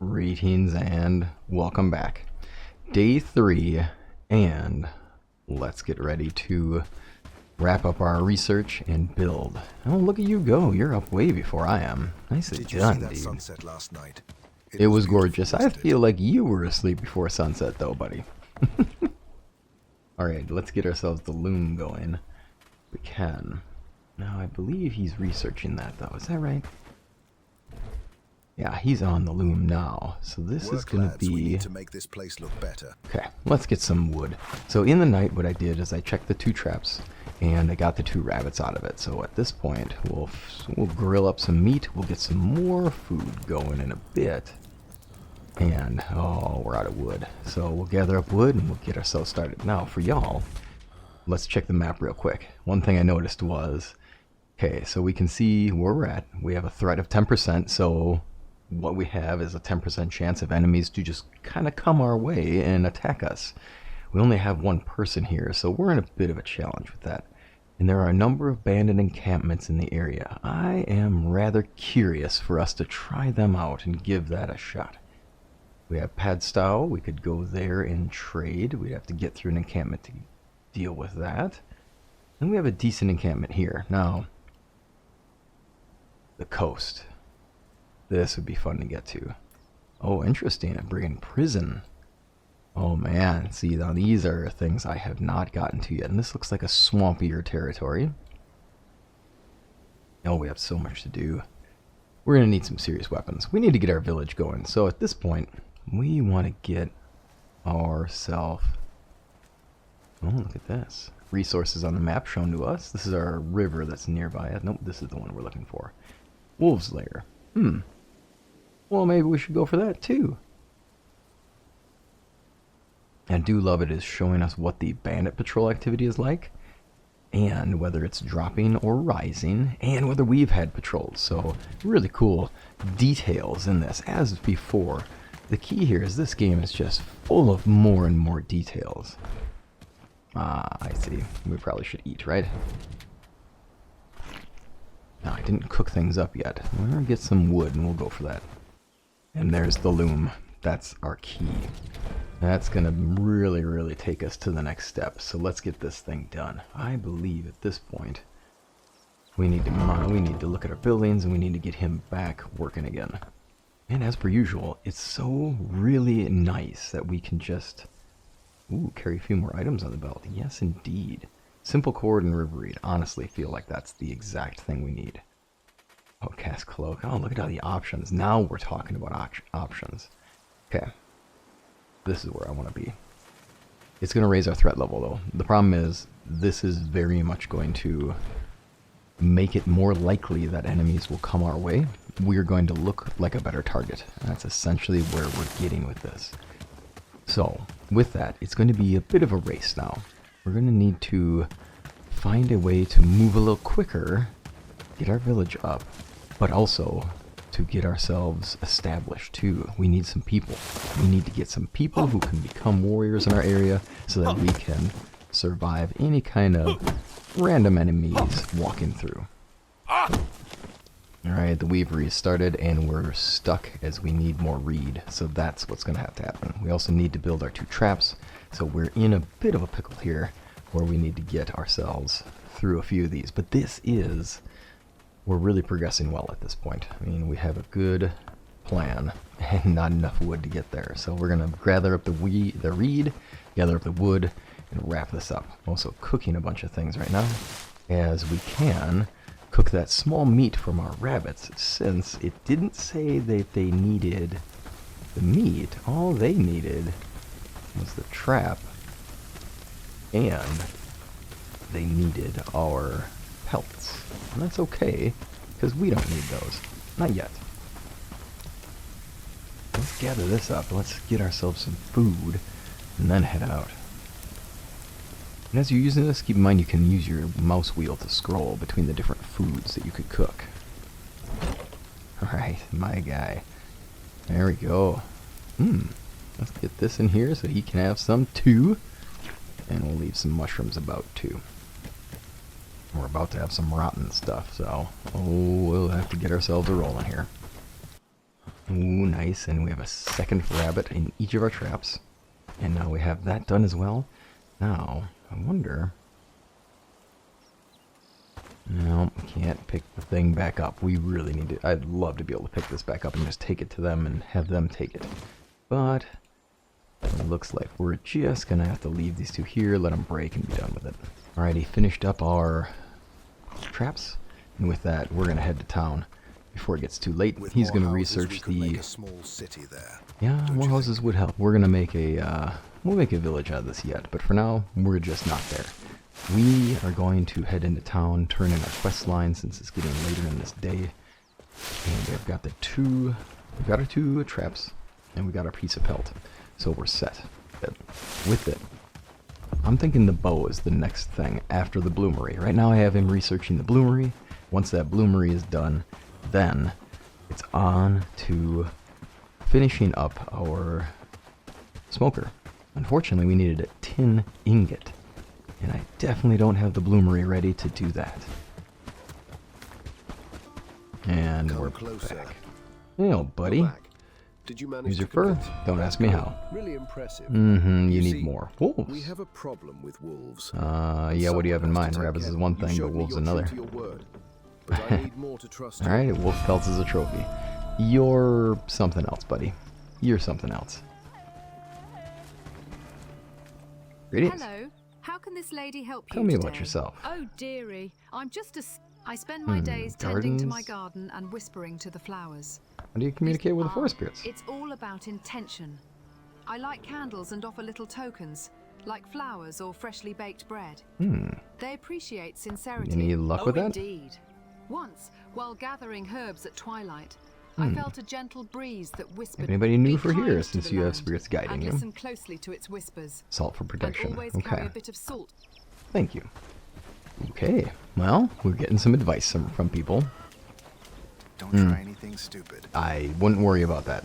Greetings and welcome back. Day 3, and let's get ready to wrap up our research and build. Oh, look at you go. You're up way before I am. Nicely Did you done, see that dude. sunset last night? It was beautiful, gorgeous. I wasn't it? feel like you were asleep before sunset, though, buddy. Alright, let's get ourselves the loom going. We can. Now, I believe he's researching that, though. Is that right? Yeah, he's on the loom now. So this is going to Lads, we be... need to make this place look better. Okay, let's get some wood. So in the night, what I did is I checked the 2 traps, and I got the 2 rabbits out of it. So at this point, we'll grill up some meat. We'll get some more food going in a bit. And, oh, we're out of wood. So we'll gather up wood, and we'll get ourselves started. Now, for y'all, let's check the map real quick. One thing I noticed was, okay, so we can see where we're at. We have a threat of 10%, so... what we have is a 10% chance of enemies to just kind of come our way and attack us. We only have 1 person here, so we're in a bit of a challenge with that. And there are a number of abandoned encampments in the area. I am rather curious for us to try them out and give that a shot. We have Padstow. We could go there and trade. We'd have to get through an encampment to deal with that. And we have a decent encampment here. Now, the coast. This would be fun to get to. Oh, interesting. A brigand prison. Oh, man. See, now these are things I have not gotten to yet. And this looks like a swampier territory. Oh, we have so much to do. We're going to need some serious weapons. We need to get our village going. So at this point, we want to get ourselves... oh, look at this. Resources on the map shown to us. This is our river that's nearby. Nope, this is the one we're looking for. Wolves Lair. Well, maybe we should go for that too. I do love it is showing us what the bandit patrol activity is like, and whether it's dropping or rising, and whether we've had patrols. So really cool details in this. As before, the key here is this game is just full of more and more details. Ah, I see. We probably should eat, right? No, I didn't cook things up yet. We're gonna get some wood and we'll go for that. And there's the loom. That's our key. That's gonna really, really take us to the next step. So let's get this thing done. I believe at this point we need to look at our buildings and we need to get him back working again. And as per usual, it's so really nice that we can just carry a few more items on the belt. Yes, indeed. Simple cord and river reed. Honestly, feel like that's the exact thing we need. Oh, cast cloak. Oh, look at all the options. Now we're talking about options. Okay. This is where I want to be. It's going to raise our threat level, though. The problem is, this is very much going to make it more likely that enemies will come our way. We're going to look like a better target. That's essentially where we're getting with this. So, with that, it's going to be a bit of a race now. We're going to need to find a way to move a little quicker, get our village up, but also to get ourselves established too. We need some people. We need to get some people who can become warriors in our area so that we can survive any kind of random enemies walking through. Alright, the weavery is started and we're stuck as we need more reed, so that's what's going to have to happen. We also need to build our 2 traps, so we're in a bit of a pickle here where we need to get ourselves through a few of these. But we're really progressing well at this point. I mean, we have a good plan and not enough wood to get there. So we're going to gather up the reed, gather up the wood, and wrap this up. I'm also cooking a bunch of things right now, as we can cook that small meat from our rabbits, since it didn't say that they needed the meat. All they needed was the trap, and they needed our pelts. And that's okay, because we don't need those. Not yet. Let's gather this up. Let's get ourselves some food, and then head out. And as you're using this, keep in mind you can use your mouse wheel to scroll between the different foods that you could cook. Alright, my guy. There we go. Let's get this in here so he can have some too. And we'll leave some mushrooms about too. We're about to have some rotten stuff, so we'll have to get ourselves a rolling here. Ooh, nice. And we have a second rabbit in each of our traps. And now we have that done as well. Now, I wonder... No, can't pick the thing back up. We really need to... I'd love to be able to pick this back up and just take it to them and have them take it. But it looks like we're just going to have to leave these two here, let them break, and be done with it. Alrighty, finished up our traps. And with that, we're going to head to town before it gets too late. With He's more going to houses, we research could the... make a small city there. Yeah, Don't more you houses would help. We're going to make a... we'll make a village out of this yet. But for now, we're just not there. We are going to head into town, turn in our quest line since it's getting later in this day. And we've got we've got our two traps, and we got our piece of pelt. So we're set. With it, I'm thinking the bow is the next thing after the bloomery. Right now I have him researching the bloomery. Once that bloomery is done, then it's on to finishing up our smoker. Unfortunately, we needed a tin ingot. And I definitely don't have the bloomery ready to do that. And Come we're closer. back. Hey, buddy. Did you manage Use your to fur? convince- Don't That's ask me good. how. Really impressive. Mm-hmm, you need see, more. Wolves. We have a problem with wolves. Yeah, what do you have in Someone has mind? to take Rabbits is care. one You thing, showed but me wolves you're another. true to your word, but I need more to trust you. Alright, wolf pelts is a trophy. You're something else, buddy. You're something else. Greetings. Hello. How can this lady help you Tell me today? about yourself. Oh, dearie. I'm just I spend my days tending to my garden and whispering to the flowers. How do you communicate with the forest spirits? It's all about intention. I light candles and offer little tokens, like flowers or freshly baked bread. They appreciate sincerity. Any luck with that? Indeed. Once, while gathering herbs at twilight, I felt a gentle breeze that whispered, Anybody new "Be for kind here, to since the you have land," spirits guiding and you? listen closely to its whispers. Salt for protection. And always Okay. carry a bit of salt. Thank you. Okay. Well, we're getting some advice from people. Don't try anything stupid. I wouldn't worry about that.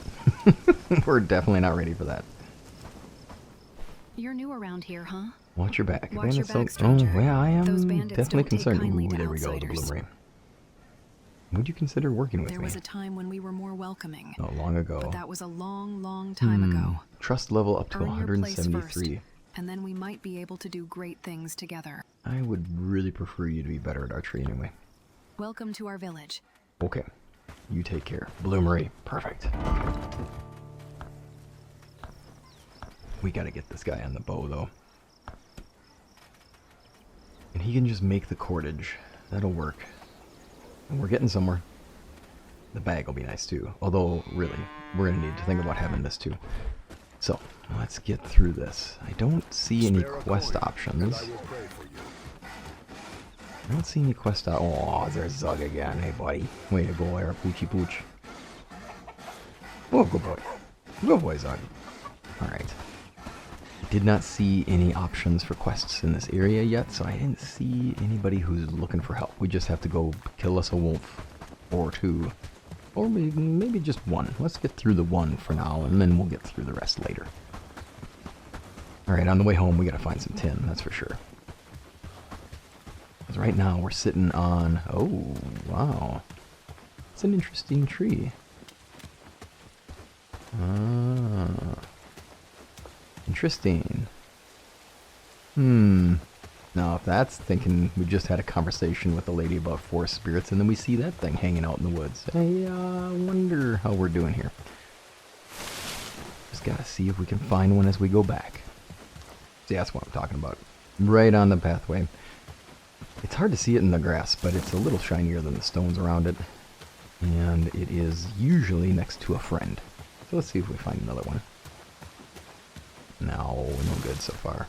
We're definitely not ready for that. You're new around here, huh? Watch your back. Watch your Bandits back, don't- stranger. Oh, yeah, I Those am bandits definitely don't take concerned. kindly Ooh, to there we go, the outsiders. bloomery. Would you consider working with There me? was a time when we were more welcoming, Oh, long ago. but that was a long, long time ago. Trust level up to Earn your place 173. first, and then we might be able to do great things together. I would really prefer you to be better at archery anyway. Welcome to our village. Okay. You take care. Bloomery. Perfect. We gotta get this guy on the bow, though. And he can just make the cordage. That'll work. And we're getting somewhere. The bag will be nice, too. Although, really, we're gonna need to think about having this, too. So, let's get through this. I don't see any Spare a quest coin, options. and I will pray for you. I don't see any quest out. Oh, there's Zug again. Hey, buddy. Way to go there, Poochie Pooch. Oh, good boy. Good boy, Zug. Alright. Did not see any options for quests in this area yet, so I didn't see anybody who's looking for help. We just have to go kill us a wolf or two. Or maybe just one. Let's get through the one for now, and then we'll get through the rest later. Alright, on the way home, we gotta find some tin, that's for sure. Because right now, we're sitting on... Oh, wow. It's an interesting tree. Ah. Interesting. Now, if that's thinking we just had a conversation with the lady about forest spirits, and then we see that thing hanging out in the woods. I wonder how we're doing here. Just gotta see if we can find one as we go back. See, that's what I'm talking about. Right on the pathway. It's hard to see it in the grass, but it's a little shinier than the stones around it. And it is usually next to a friend. So let's see if we find another one. No good so far.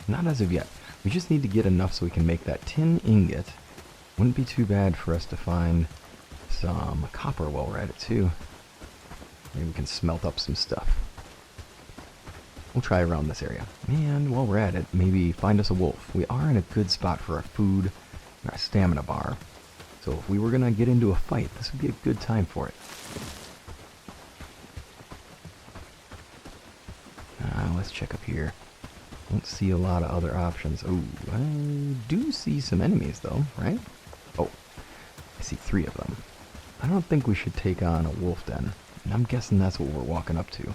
Not as of yet. We just need to get enough so we can make that tin ingot. Wouldn't be too bad for us to find some copper while we're at it too. Maybe we can smelt up some stuff. We'll try around this area. And while we're at it, maybe find us a wolf. We are in a good spot for our food and our stamina bar. So if we were going to get into a fight, this would be a good time for it. Let's check up here. Don't see a lot of other options. Oh, I do see some enemies though, right? Oh, see 3 of them. I don't think we should take on a wolf den, and I'm guessing that's what we're walking up to.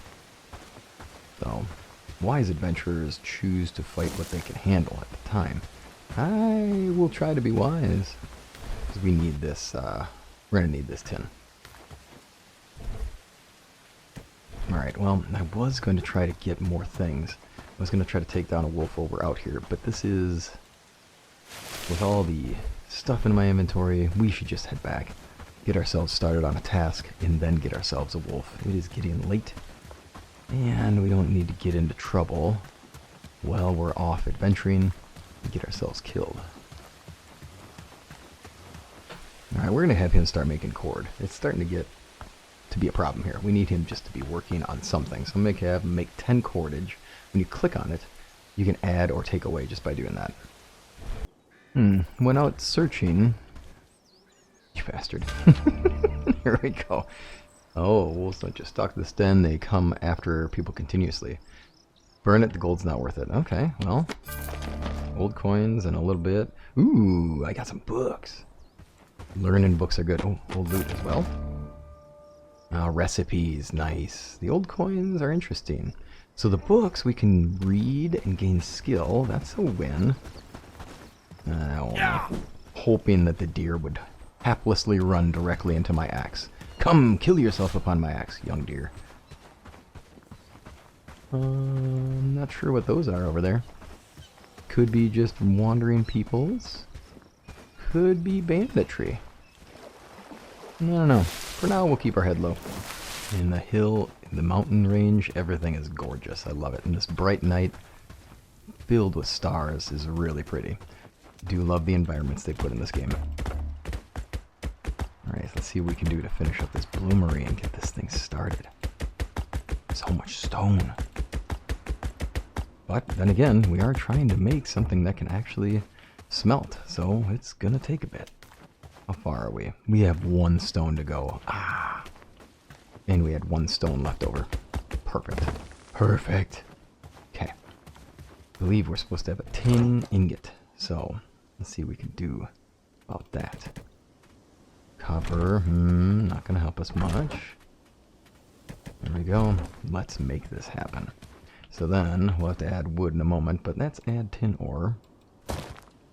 So, wise adventurers choose to fight what they can handle at the time. I will try to be wise, because we need this, we're going to need this tin. Alright, well, I was going to try to get more things. I was going to try to take down a wolf over out here, but this is... with all the stuff in my inventory, we should just head back, get ourselves started on a task, and then get ourselves a wolf. It is getting late, and we don't need to get into trouble while we're off adventuring and get ourselves killed. Alright, we're going to have him start making cord. It's starting to get to be a problem here. We need him just to be working on something. So make 10 cordage. When you click on it, you can add or take away just by doing that. Went out searching. You bastard. Here we go. Oh, wolves don't just stalk this den, they come after people continuously. Burn it, the gold's not worth it. Okay, well. Old coins and a little bit. Ooh, I got some books. Learning books are good. Oh, old loot as well. Recipes, nice. The old coins are interesting. So the books we can read and gain skill. That's a win. Hoping that the deer would haplessly run directly into my axe. Come, kill yourself upon my axe, young deer. Not sure what those are over there. Could be just wandering peoples. Could be banditry. I don't know. For now, we'll keep our head low. In the hill, in the mountain range, everything is gorgeous. I love it. And this bright night, filled with stars, is really pretty. Do love the environments they put in this game. Alright, let's see what we can do to finish up this bloomery and get this thing started. So much stone. But then again, we are trying to make something that can actually smelt, so it's gonna take a bit. How far are we? We have 1 stone to go. And we had 1 stone left over. Perfect. Perfect. Okay. I believe we're supposed to have a tin ingot. So, let's see what we can do about that. Copper, not gonna help us much. There we go. Let's make this happen. So then, we'll have to add wood in a moment, but let's add tin ore.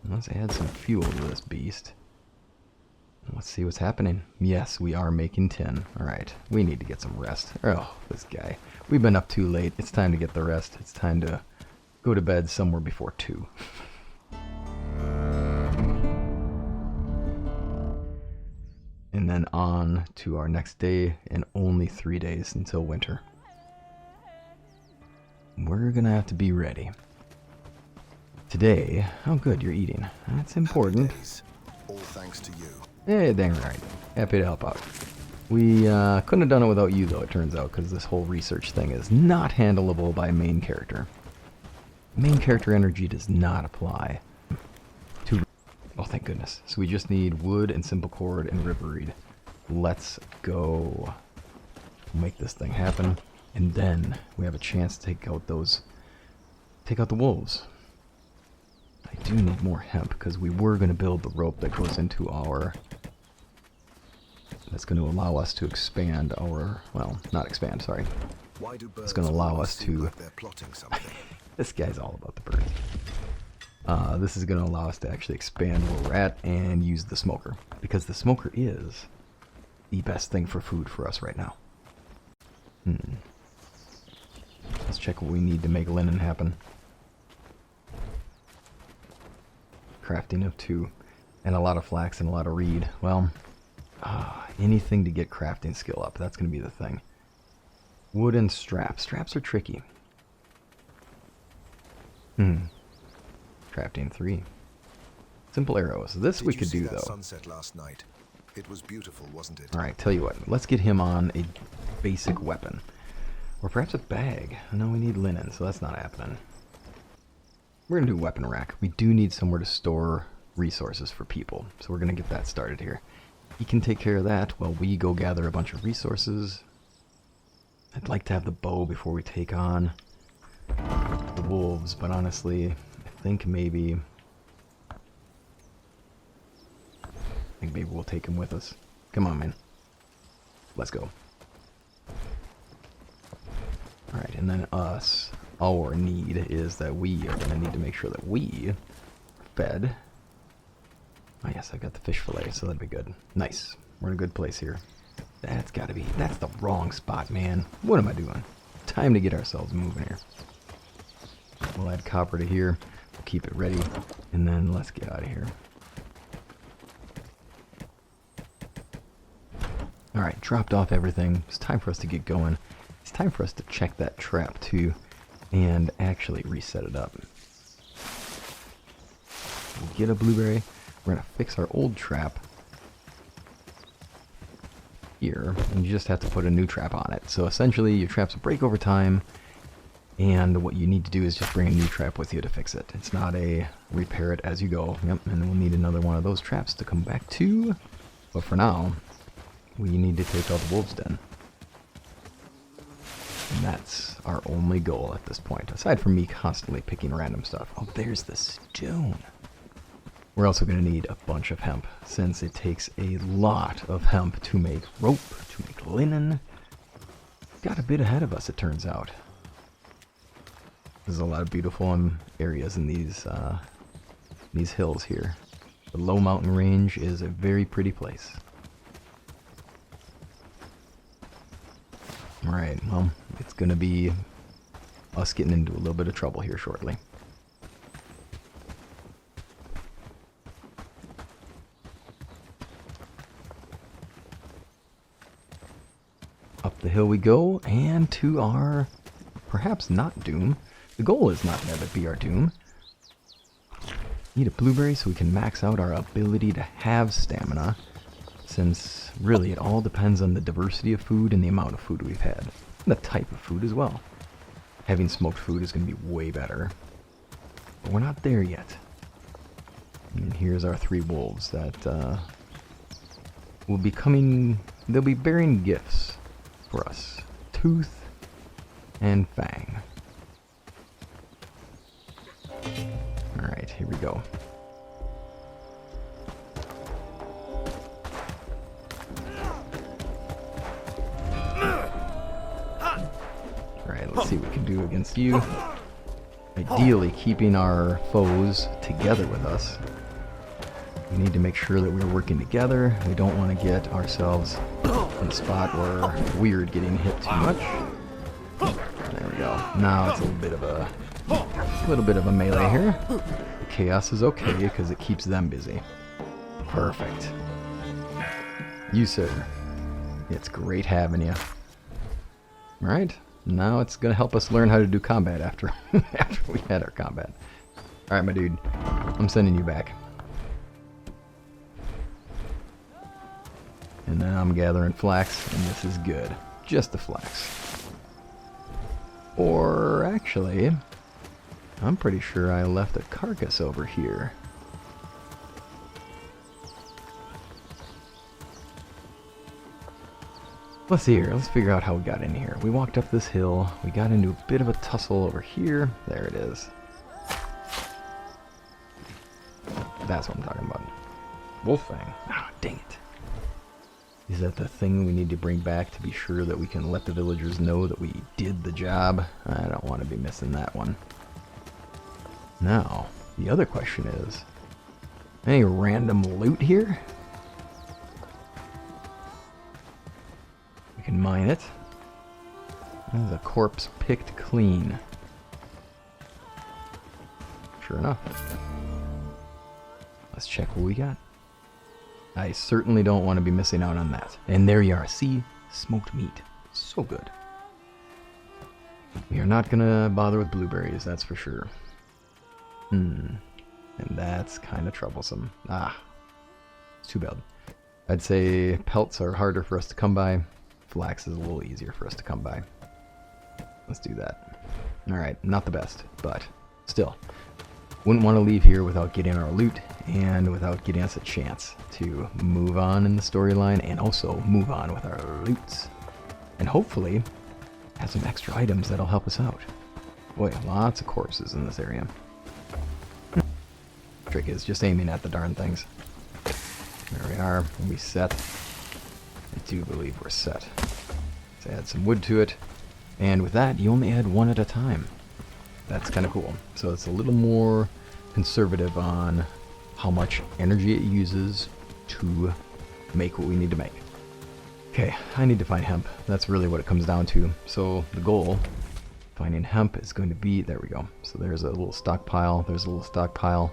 Let's add some fuel to this beast. Let's see what's happening. Yes, we are making tin. Alright, we need to get some rest. Oh, this guy. We've been up too late. It's time to get the rest. It's time to go to bed somewhere before 2. And then on to our next day, and only 3 days until winter. We're gonna have to be ready. Today, oh good, you're eating. That's important. All thanks to you. Yeah, dang right. Happy to help out. We couldn't have done it without you, though, it turns out, because this whole research thing is not handleable by main character. Main character energy does not apply to... Oh, thank goodness. So we just need wood and simple cord and river reed. Let's go make this thing happen. And then we have a chance to take out those... take out the wolves. I do need more hemp, because we were going to build the rope that goes into our... That's going to allow us to expand our... Well, not expand, sorry. Why do birds It's going to allow us seem to... like they're plotting something? This guy's all about the birds. This is going to allow us to actually expand where we're at and use the smoker. Because the smoker is the best thing for food for us right now. Let's check what we need to make linen happen. Crafting of 2. And a lot of flax and a lot of reed. Well, anything to get crafting skill up. That's going to be the thing. Wooden straps. Straps are tricky. Crafting 3. Simple arrows. This we could do, though. Sunset last night? It was beautiful, wasn't it? Alright, tell you what. Let's get him on a basic weapon. Or perhaps a bag. No, we need linen, so that's not happening. We're going to do weapon rack. We do need somewhere to store resources for people, so we're going to get that started here. He can take care of that while we go gather a bunch of resources. I'd like to have the bow before we take on the wolves, but honestly, I think maybe... I think maybe we'll take him with us. Come on, man. Let's go. Alright, and then us, our need is that we are going to need to make sure that we are fed. Oh yes, I've got the fish fillet, so that'd be good. Nice. We're in a good place here. That's gotta be... That's the wrong spot, man. What am I doing? Time to get ourselves moving here. We'll add copper to here. We'll keep it ready. And then let's get out of here. Alright, dropped off everything. It's time for us to get going. It's time for us to check that trap too. And actually reset it up. We'll get a blueberry. We're going to fix our old trap here, and you just have to put a new trap on it. So essentially your traps will break over time, and what you need to do is just bring a new trap with you to fix it. It's not a repair it as you go. Yep, and we'll need another one of those traps to come back to. But for now, we need to take out the wolves' den. And that's our only goal at this point, aside from me constantly picking random stuff. Oh, there's the stone. We're also going to need a bunch of hemp, since it takes a lot of hemp to make rope, to make linen. Got a bit ahead of us, it turns out. There's a lot of beautiful areas in these hills here. The low mountain range is a very pretty place. Alright, well, it's going to be us getting into a little bit of trouble here shortly. Up the hill we go, and to our, perhaps not doom. The goal is not to have it be our doom. Need a blueberry so we can max out our ability to have stamina, since really it all depends on the diversity of food and the amount of food we've had. And the type of food as well. Having smoked food is going to be way better. But we're not there yet. And here's our 3 wolves that will be coming, they'll be bearing gifts for us. Tooth and Fang. Alright, here we go. Alright, let's see what we can do against you. Ideally, keeping our foes together with us. We need to make sure that we're working together. We don't want to get ourselves in a spot where we're getting hit too much. There we go. Now it's a little bit of a melee here. The chaos is okay because it keeps them busy. Perfect. You, sir. It's great having you. Alright, now it's going to help us learn how to do combat after we had our combat. Alright, my dude. I'm sending you back. And then I'm gathering flax, and this is good. Just the flax. Or, actually, I'm pretty sure I left a carcass over here. Let's see here. Let's figure out how we got in here. We walked up this hill. We got into a bit of a tussle over here. There it is. That's what I'm talking about. Wolfang. Ah, dang it. Is that the thing we need to bring back to be sure that we can let the villagers know that we did the job? I don't want to be missing that one. Now, the other question is, any random loot here? We can mine it. There's a corpse picked clean. Sure enough. Let's check what we got. I certainly don't want to be missing out on that. And there you are. See? Smoked meat. So good. We are not going to bother with blueberries, that's for sure. And that's kind of troublesome. Ah. It's too bad. I'd say pelts are harder for us to come by. Flax is a little easier for us to come by. Let's do that. Alright, not the best, but still. Wouldn't want to leave here without getting our loot and without getting us a chance to move on in the storyline and also move on with our loots. And hopefully have some extra items that'll help us out. Boy, lots of corpses in this area. Trick is just aiming at the darn things. There we are. Are we set? I do believe we're set. Let's add some wood to it. And with that, you only add one at a time. That's kind of cool. So it's a little more conservative on how much energy it uses to make what we need to make. Okay, I need to find hemp. That's really what it comes down to. So the goal, finding hemp, is going to be, there we go. So there's a little stockpile, there's a little stockpile.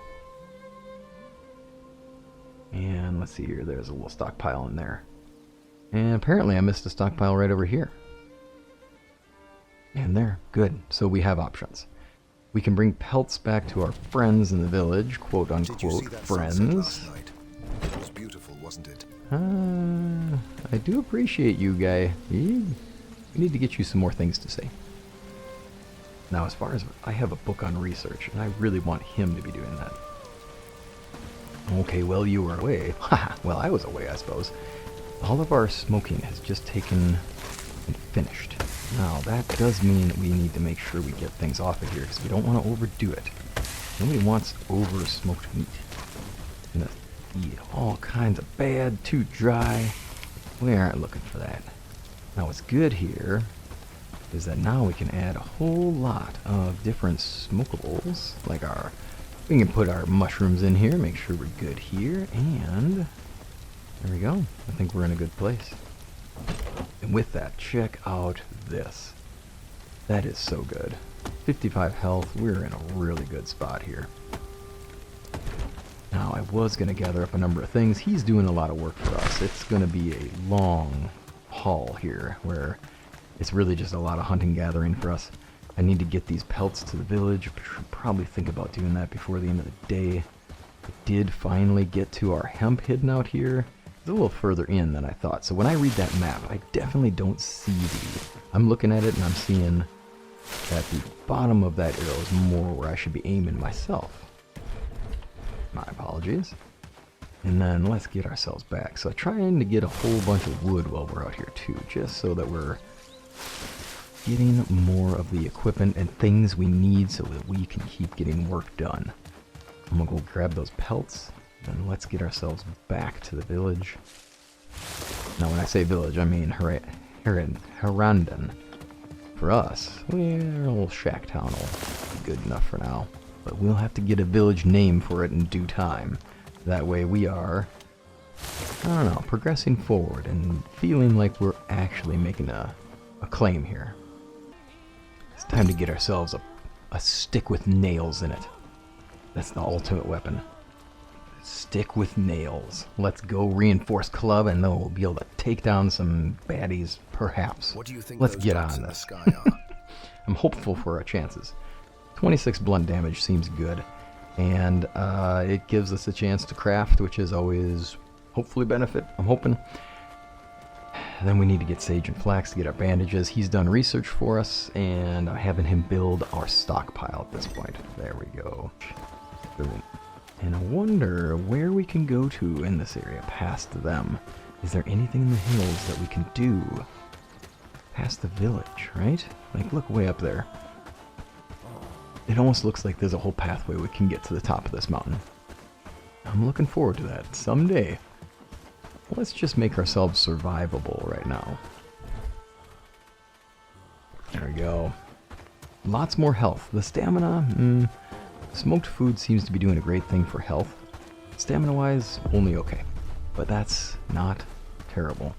And let's see here, there's a little stockpile in there. And apparently I missed a stockpile right over here. And there, good. So we have options. We can bring pelts back to our friends in the village, quote unquote friends. It was beautiful, wasn't it? I do appreciate you, guy. We need to get you some more things to say. Now, as far as I have a book on research, and I really want him to be doing that. Okay, well, you were away. Well, I was away, I suppose. All of our smoking has just taken and finished. Now, that does mean that we need to make sure we get things off of here, because we don't want to overdo it. Nobody wants over-smoked meat. Gonna eat all kinds of bad, too dry. We aren't looking for that. Now, what's good here is that now we can add a whole lot of different smokables, like we can put our mushrooms in here, make sure we're good here, and there we go. I think we're in a good place. And with that, check out this. That is so good. 55 health, we're in a really good spot here. Now, I was going to gather up a number of things. He's doing a lot of work for us. It's going to be a long haul here, where it's really just a lot of hunting gathering for us. I need to get these pelts to the village. I should probably think about doing that before the end of the day. I did finally get to our hemp hidden out here. It's a little further in than I thought. So when I read that map, I definitely don't see I'm looking at it and I'm seeing that the bottom of that arrow is more where I should be aiming myself. My apologies. And then let's get ourselves back. So trying to get a whole bunch of wood while we're out here too, just so that we're getting more of the equipment and things we need so that we can keep getting work done. I'm gonna go grab those pelts and let's get ourselves back to the village. Now when I say village, I mean Herandon. For us, we're a little shack town will be good enough for now. But we'll have to get a village name for it in due time. That way we are, I don't know, progressing forward and feeling like we're actually making a claim here. It's time to get ourselves a stick with nails in it. That's the ultimate weapon. Stick with nails. Let's go reinforce club and then we'll be able to take down some baddies, perhaps. What do you think Let's those get dots on in the this. sky are? I'm hopeful for our chances. 26 blunt damage seems good. And it gives us a chance to craft, which is always hopefully benefit, I'm hoping. Then we need to get Sage and Flax to get our bandages. He's done research for us, and I'm having him build our stockpile at this point. There we go. Boom. And I wonder where we can go to in this area past them. Is there anything in the hills that we can do past the village, right? Like, look way up there. It almost looks like there's a whole pathway we can get to the top of this mountain. I'm looking forward to that someday. Let's just make ourselves survivable right now. There we go. Lots more health. The stamina, smoked food seems to be doing a great thing for health. Stamina-wise, only okay. But that's not terrible.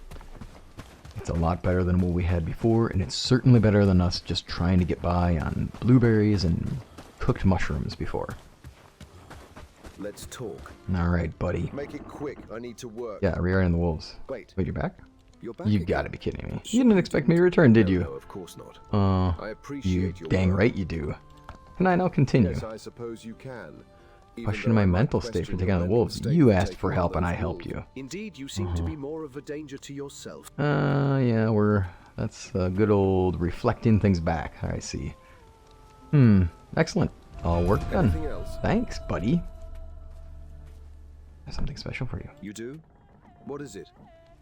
It's a lot better than what we had before, and it's certainly better than us just trying to get by on blueberries and cooked mushrooms before. Let's talk. Alright, buddy. Make it quick. I need to work. Yeah, we are in the wolves. Wait, Wait, you're back? you're back You again? gotta be kidding me. You didn't expect me to return, did No, you? no, of course not. I You appreciate your dang work. right you do. Can I now continue? Yes, I suppose you can. Even Question though my I might mental state for question taking your on the mental wolves. state You for asked taking for on help and those I helped wolves. you. Indeed, you seem to be more of a danger to yourself. Yeah, that's good old reflecting things back. I see. Excellent. All work done. Anything else? Thanks, buddy. I have something special for you. You do? What is it?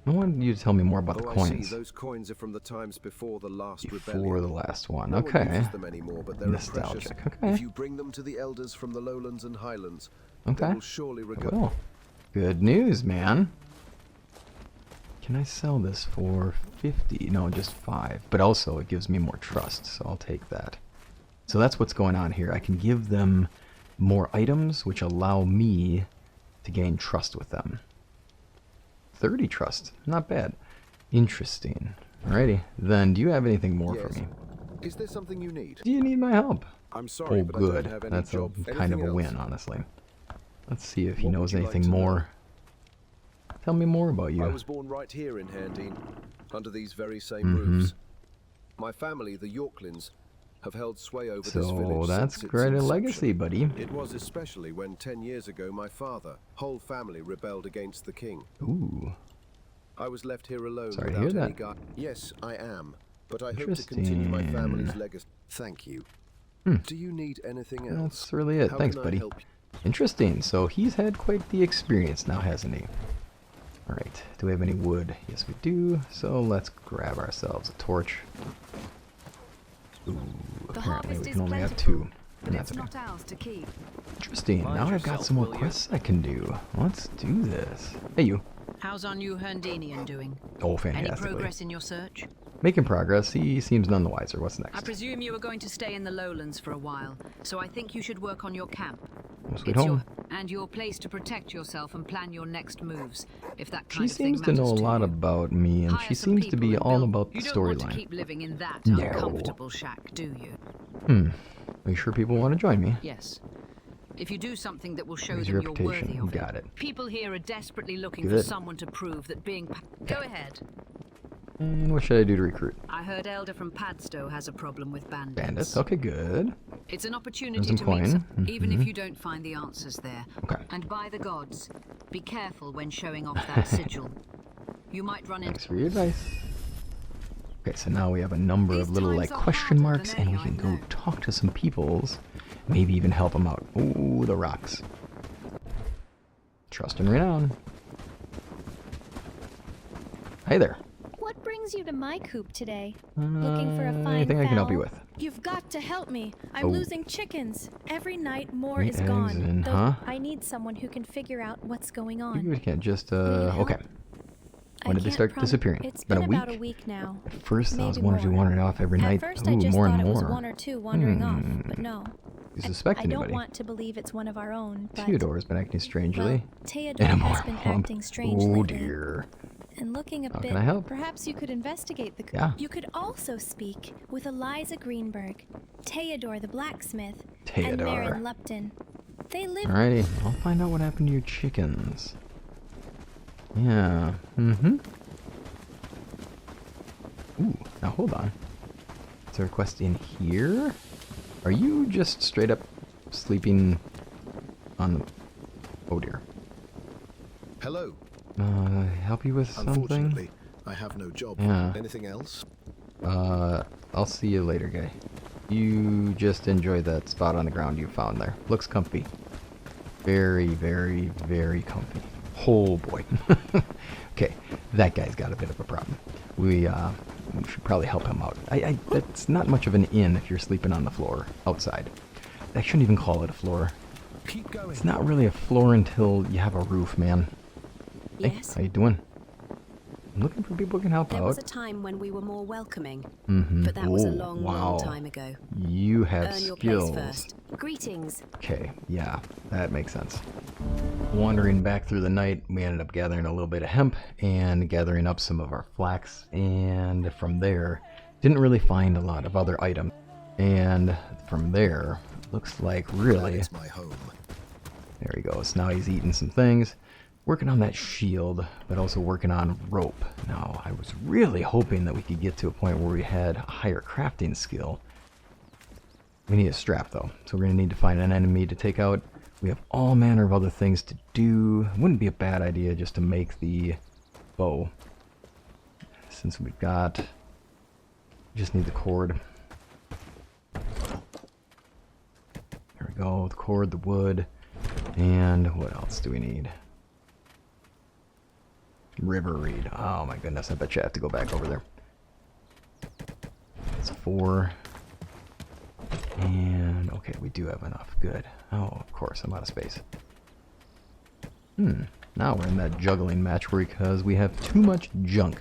I wanted you to tell me more about the I coins. see. Those coins are from the times before the last Before rebellion. the last one. No one Okay. uses them anymore, but they're Nostalgic. precious. Okay. If you bring them to the elders from the lowlands and highlands, Okay. they will surely I regard. will. Good news, man. Can I sell this for 50? No, just 5. But also, it gives me more trust, so I'll take that. So that's what's going on here. I can give them more items, which allow me to gain trust with them. 30 trust. Not bad. Interesting. Alrighty. Then, do you have anything more for me? Is there something you need? Do you need my help? I'm sorry, Oh, but I good. don't have any That's job. kind of a Anything win, else? honestly. Let's see if he What knows would you like anything to know? more. Tell me more about you. I was born right here in Handine, under these very same Mm-hmm. roofs. My family, the Yorklins, have held sway over this So village that's since its quite a inception. legacy, buddy. It was especially when 10 years ago my father, whole family rebelled against the king. Ooh. I was left here alone Sorry to without hear any that. guide. Yes, I am, but I hope to continue my family's Interesting. legacy. Thank you. Hmm. Do you need anything else? That's really it. How Thanks, can I buddy. help you? Interesting. So he's had quite the experience now, hasn't he? Alright. Do we have any wood? Yes, we do. So let's grab ourselves a torch. Ooh, The apparently harvest we is can only have plentiful, 2. but And it's that's okay. not ours to keep. Interesting. Mind Now I've got yourself, some more will you? quests I can do. Let's do this. Hey, you. How's our new Herndanian doing? Oh, Any fantastically. progress in your search? Making progress. He seems none the wiser. What's I next? presume you were going to stay in the lowlands for a while, so I think you should work on your camp. Home sweet It's home. your place to protect yourself and plan your next moves, if that She kind of thing seems to know a matters lot you. about me, and Hire she some seems to be people all and about the you don't want to storyline. keep living in that No. uncomfortable shack, do you? Are you sure people want to join me? Yes. If you do something that will show Where's them your you're reputation? worthy You of it. got it. People here are desperately looking for Good. someone to prove that being... Go ahead. And what should I do to recruit? I heard Elder from Padstow has a problem with bandits. Bandits. Okay, good. It's an opportunity some to meet coin. some, even if you don't find the answers there. Okay. And by the gods, be careful when showing off that sigil. You might run into... Thanks for your advice. Okay, so now we have a number of These little times like are question harder marks, than and any we can I go know. talk to some peoples. Maybe even help them out. Ooh, the rocks. Trust and renown. Hi there. What brings you to my coop today? Looking for a fine Anything I can help you fowl? with? You've got to help me. I'm Oh. losing chickens. Every night more Three is eggs gone. and, Though huh? I need someone who can figure out what's going on. You can't just, need help? okay. I When did they can't start disappearing? It's Been been a about a week? week now. At first, I was Maybe wondering if you more. wandered off every At night. first, Ooh, I just more thought and it was more. one or two wandering off, but no. You suspect I anybody? don't want to believe it's one of our own, but Theodore's been acting strangely. well, And Theodore I'm has more been hump. acting strange Oh lately. dear. And looking a How bit, can I help? perhaps you could investigate the... Yeah. You could also speak with Eliza Greenberg, Theodore the blacksmith, and Theodore. Marin Lupton. They live... Alrighty, I'll find out what happened to your chickens. Yeah. Mm-hmm. Ooh, now hold on. Is there a quest in here? Are you just straight up sleeping on the... Oh dear. Hello. Help you with something? Unfortunately, I have no job. Yeah. Anything else? I'll see you later, guy. You just enjoy that spot on the ground you found there. Looks comfy. Very, very, very comfy. Oh boy. Okay, that guy's got a bit of a problem. We should probably help him out. That's not much of an inn if you're sleeping on the floor outside. I shouldn't even call it a floor. Keep going. It's not really a floor until you have a roof, man. Hey, Yes. how you doing? I'm looking for people who can help There out. was a time when we were more welcoming, Mm-hmm. but that was a Oh, long, wow. long time ago. You have Earn your skills. place first. Greetings. Okay, yeah, that makes sense. Wandering back through the night, we ended up gathering a little bit of hemp and gathering up some of our flax, and from there, didn't really find a lot of other items. And from there, looks like really, It's my home. there he goes. Now he's eating some things, working on that shield, but also working on rope. Now, I was really hoping that we could get to a point where we had a higher crafting skill. We need a strap though, so we're gonna need to find an enemy to take out. We have all manner of other things to do. Wouldn't be a bad idea just to make the bow. Since we've got, just need the cord. There we go, the cord, the wood, and what else do we need? River reed. Oh my goodness, I bet you have to go back over there. That's 4. And, okay, we do have enough. Good. Oh, of course, I'm out of space. Now we're in that juggling match because we have too much junk.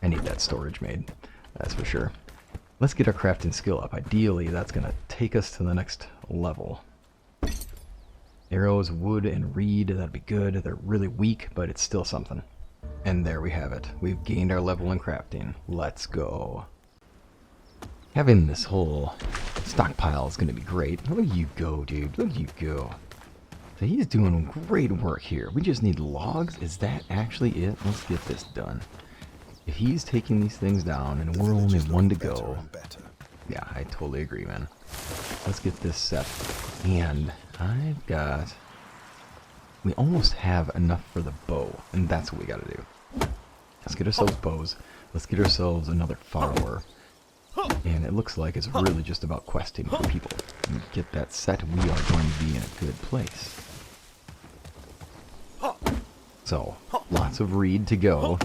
I need that storage made, that's for sure. Let's get our crafting skill up. Ideally, that's going to take us to the next level. Arrows, wood, and reed, that'd be good. They're really weak, but it's still something. And there we have it. We've gained our level in crafting. Let's go. Having this whole stockpile is going to be great. Look at you go, dude. Look at you go. So he's doing great work here. We just need logs. Is that actually it? Let's get this done. If he's taking these things down and we're only one to go. Yeah, I totally agree, man. Let's get this set. And I've got... We almost have enough for the bow, and that's what we gotta do. Let's get ourselves bows. Let's get ourselves another follower. And it looks like it's really just about questing for people. And get that set, we are going to be in a good place. So, lots of reed to go.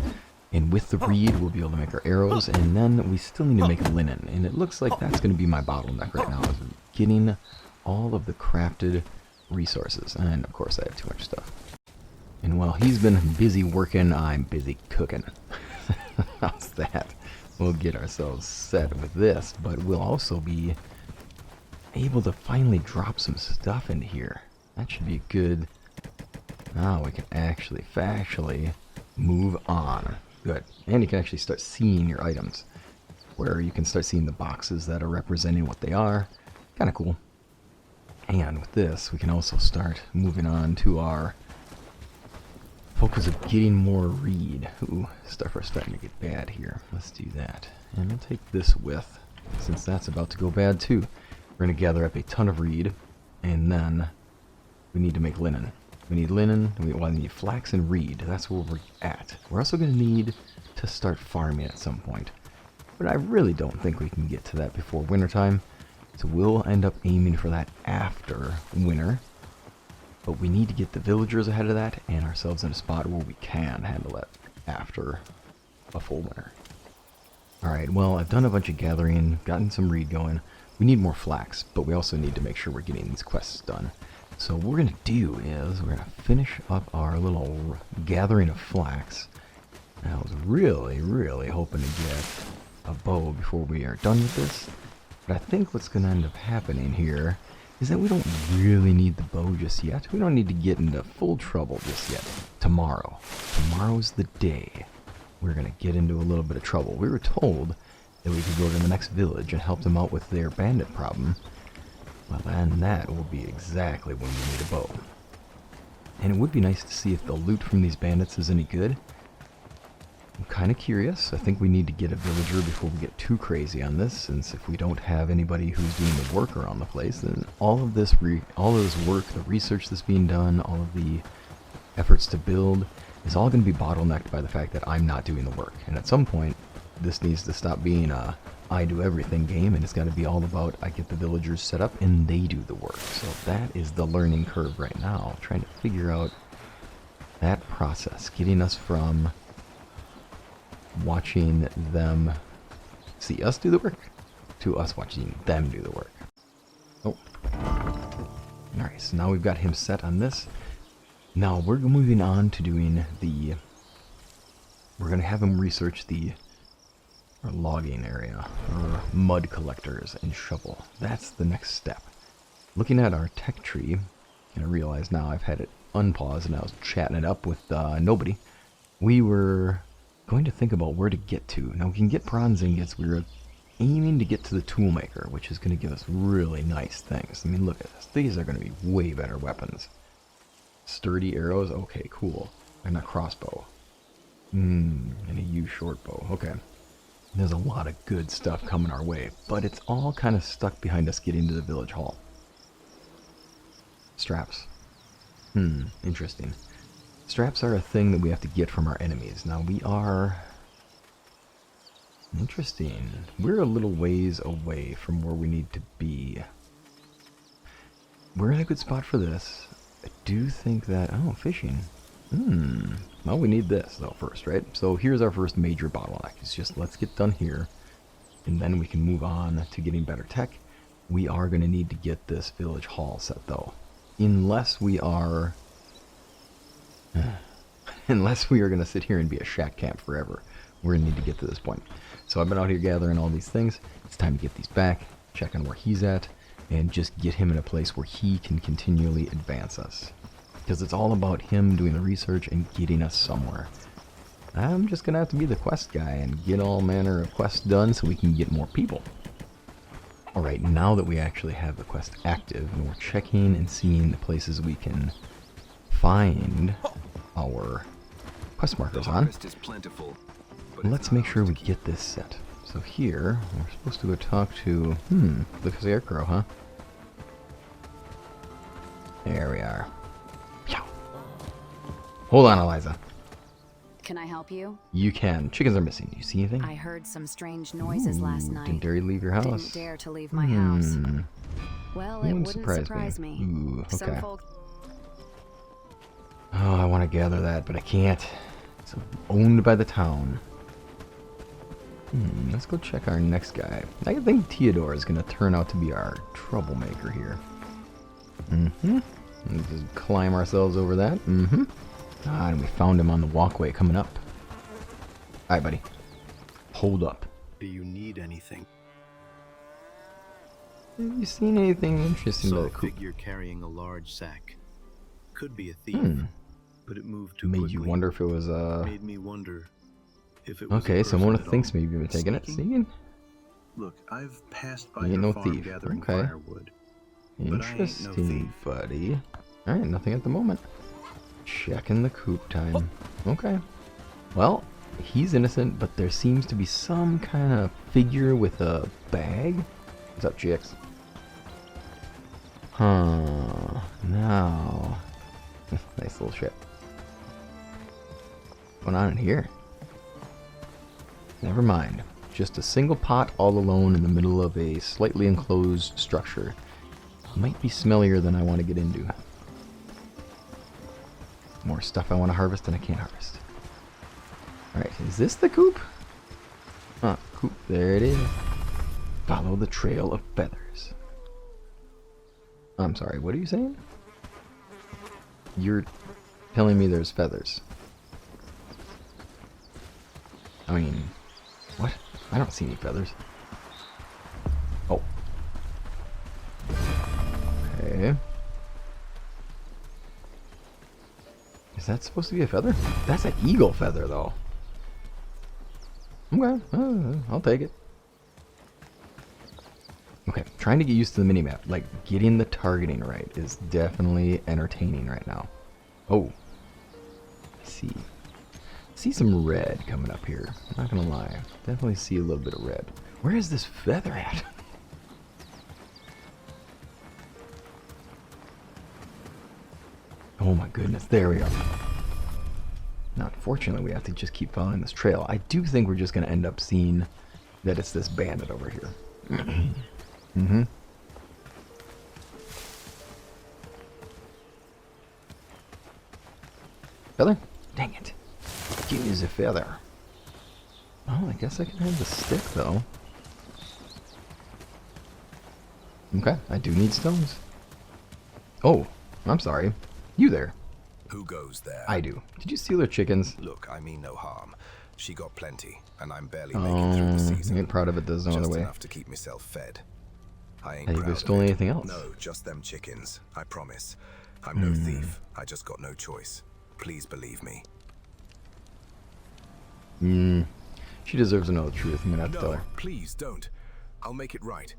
And with the reed, we'll be able to make our arrows, and then we still need to make linen. And it looks like that's going to be my bottleneck right now, is getting all of the crafted resources. And of course, I have too much stuff. And while he's been busy working, I'm busy cooking. How's that? We'll get ourselves set with this, but we'll also be able to finally drop some stuff into here. That should be good. Now we can actually factually move on. Good. And you can actually start seeing your items, where you can start seeing the boxes that are representing what they are. Kind of cool. And with this, we can also start moving on to our focus of getting more reed. Ooh, stuff are starting to get bad here. Let's do that. And we'll take this with, since that's about to go bad too. We're going to gather up a ton of reed, and then we need to make linen. We need linen, we need flax and reed. That's where we're at. We're also going to need to start farming at some point. But I really don't think we can get to that before wintertime. So we'll end up aiming for that after winter. But we need to get the villagers ahead of that and ourselves in a spot where we can handle it after a full winter. Alright, well, I've done a bunch of gathering, gotten some reed going. We need more flax, but we also need to make sure we're getting these quests done. So what we're going to do is we're going to finish up our little gathering of flax. And I was really, really hoping to get a bow before we are done with this. But I think what's going to end up happening here is that we don't really need the bow just yet. We don't need to get into full trouble just yet. Tomorrow. Tomorrow's the day we're going to get into a little bit of trouble. We were told that we could go to the next village and help them out with their bandit problem. Well, then that will be exactly when we need a bow. And it would be nice to see if the loot from these bandits is any good. I'm kind of curious. I think we need to get a villager before we get too crazy on this, since if we don't have anybody who's doing the work around the place, then all of this work, the research that's being done, all of the efforts to build, is all going to be bottlenecked by the fact that I'm not doing the work. And at some point, this needs to stop being a I do everything game, and it's got to be all about I get the villagers set up and they do the work. So that is the learning curve right now, trying to figure out that process, getting us from watching them see us do the work to us watching them do the work. Oh. Alright, so now we've got him set on this. Now we're moving on to doing the... We're going to have him research the logging area, or mud collectors and shovel. That's the next step. Looking at our tech tree, and I realize now I've had it unpaused and I was chatting it up with nobody. We were going to think about where to get to. Now we can get bronze ingots. We were aiming to get to the toolmaker, which is going to give us really nice things. I mean, look at this. These are going to be way better weapons. Sturdy arrows. Okay, cool. And a crossbow. And a U short bow. Okay. There's a lot of good stuff coming our way, but it's all kind of stuck behind us getting to the village hall. Straps. Interesting. Straps are a thing that we have to get from our enemies. Now we are... Interesting. We're a little ways away from where we need to be. We're in a good spot for this. I do think that... Oh, fishing. Well, we need this, though, first, right? So here's our first major bottleneck. It's just, let's get done here, and then we can move on to getting better tech. We are going to need to get this village hall set, though. unless we are unless we are going to sit here and be a shack camp forever, we're going to need to get to this point. So I've been out here gathering all these things. It's time to get these back, check on where he's at, and just get him in a place where he can continually advance us. Because it's all about him doing the research and getting us somewhere. I'm just going to have to be the quest guy and get all manner of quests done so we can get more people. Alright, now that we actually have the quest active and we're checking and seeing the places we can find our quest markers on, let's make sure we get this set. So here, we're supposed to go talk to, the scarecrow, huh? There we are. Hold on, Eliza. Can I help you? You can. Chickens are missing. Do you see anything? I heard some strange noises last night. Didn't dare you leave your house. Didn't dare to leave my house. Well, it wouldn't surprise me. Ooh, okay. Some folks. Oh, I want to gather that, but I can't. It's owned by the town. Let's go check our next guy. I think Theodore is going to turn out to be our troublemaker here. Let's just climb ourselves over that. Ah, and we found him on the walkway coming up. Alright, buddy. Hold up. Do you need anything? Have you seen anything interesting Saw about a the coop? figure carrying a large sack. Could be a thief, but it moved too Made quickly. you wonder if it was Made me wonder if it was okay, a someone person at thinks all. maybe you're taking it. Sneaking? Sneaking? Look, I've passed by You ain't your no farm thief. gathering Okay. firewood. But I ain't no Interesting, thief. buddy. Alright, nothing at the moment. Checking the coop time. Okay. Well, he's innocent, but there seems to be some kind of figure with a bag. What's up, chicks? Huh. Now. Nice little ship. What's going on in here? Never mind. Just a single pot all alone in the middle of a slightly enclosed structure. Might be smellier than I want to get into. More stuff I want to harvest than I can't harvest. Alright, is this the coop? Huh, coop. There it is. Follow the trail of feathers. I'm sorry, what are you saying? You're telling me there's feathers. I mean, what? I don't see any feathers. Oh. Okay. Is that supposed to be a feather? That's an eagle feather, though. Okay, I'll take it. Okay, trying to get used to the minimap. Like, getting the targeting right is definitely entertaining right now. Oh. I see. See some red coming up here. I'm not gonna lie. Definitely see a little bit of red. Where is this feather at? Oh my goodness, there we are. Now, unfortunately, we have to just keep following this trail. I do think we're just going to end up seeing that it's this bandit over here. Feather? Dang it. Give me the feather. Oh, I guess I can have the stick, though. Okay, I do need stones. Oh, I'm sorry. You there. Who goes there? I do. Did you steal her chickens? Look, I mean no harm. She got plenty, and I'm barely making through the season. Ain't proud of it, there's no other Just way. enough to keep myself fed. I ain't Have you proud of stolen it. anything else? No, just them chickens. I promise. I'm no thief. I just got no choice. Please believe me. She deserves to know the truth. I'm gonna have to tell No, her. please don't. I'll make it right.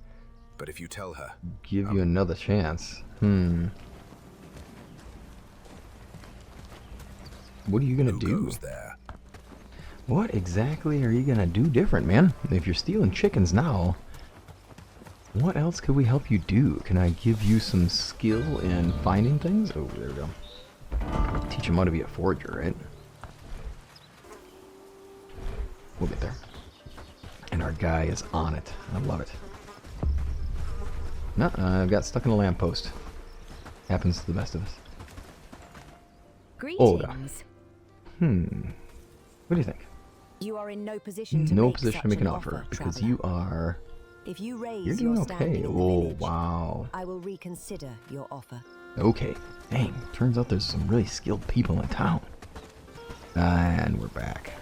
But if you tell her, Give you another chance. What are you gonna who do? goes there? What exactly are you gonna do different, man? If you're stealing chickens now, what else could we help you do? Can I give you some skill in finding things? Oh, there we go. Teach him how to be a forager, right? We'll get there. And our guy is on it. I love it. No, I got stuck in a lamppost. Happens to the best of us. Greetings. What do you think? You are in no position to No make position to such make an offer because traveler. you are. If you raise You're your doing standing okay. in the Oh, village, wow. I will reconsider your offer. Okay. Dang, turns out there's some really skilled people in town. And we're back.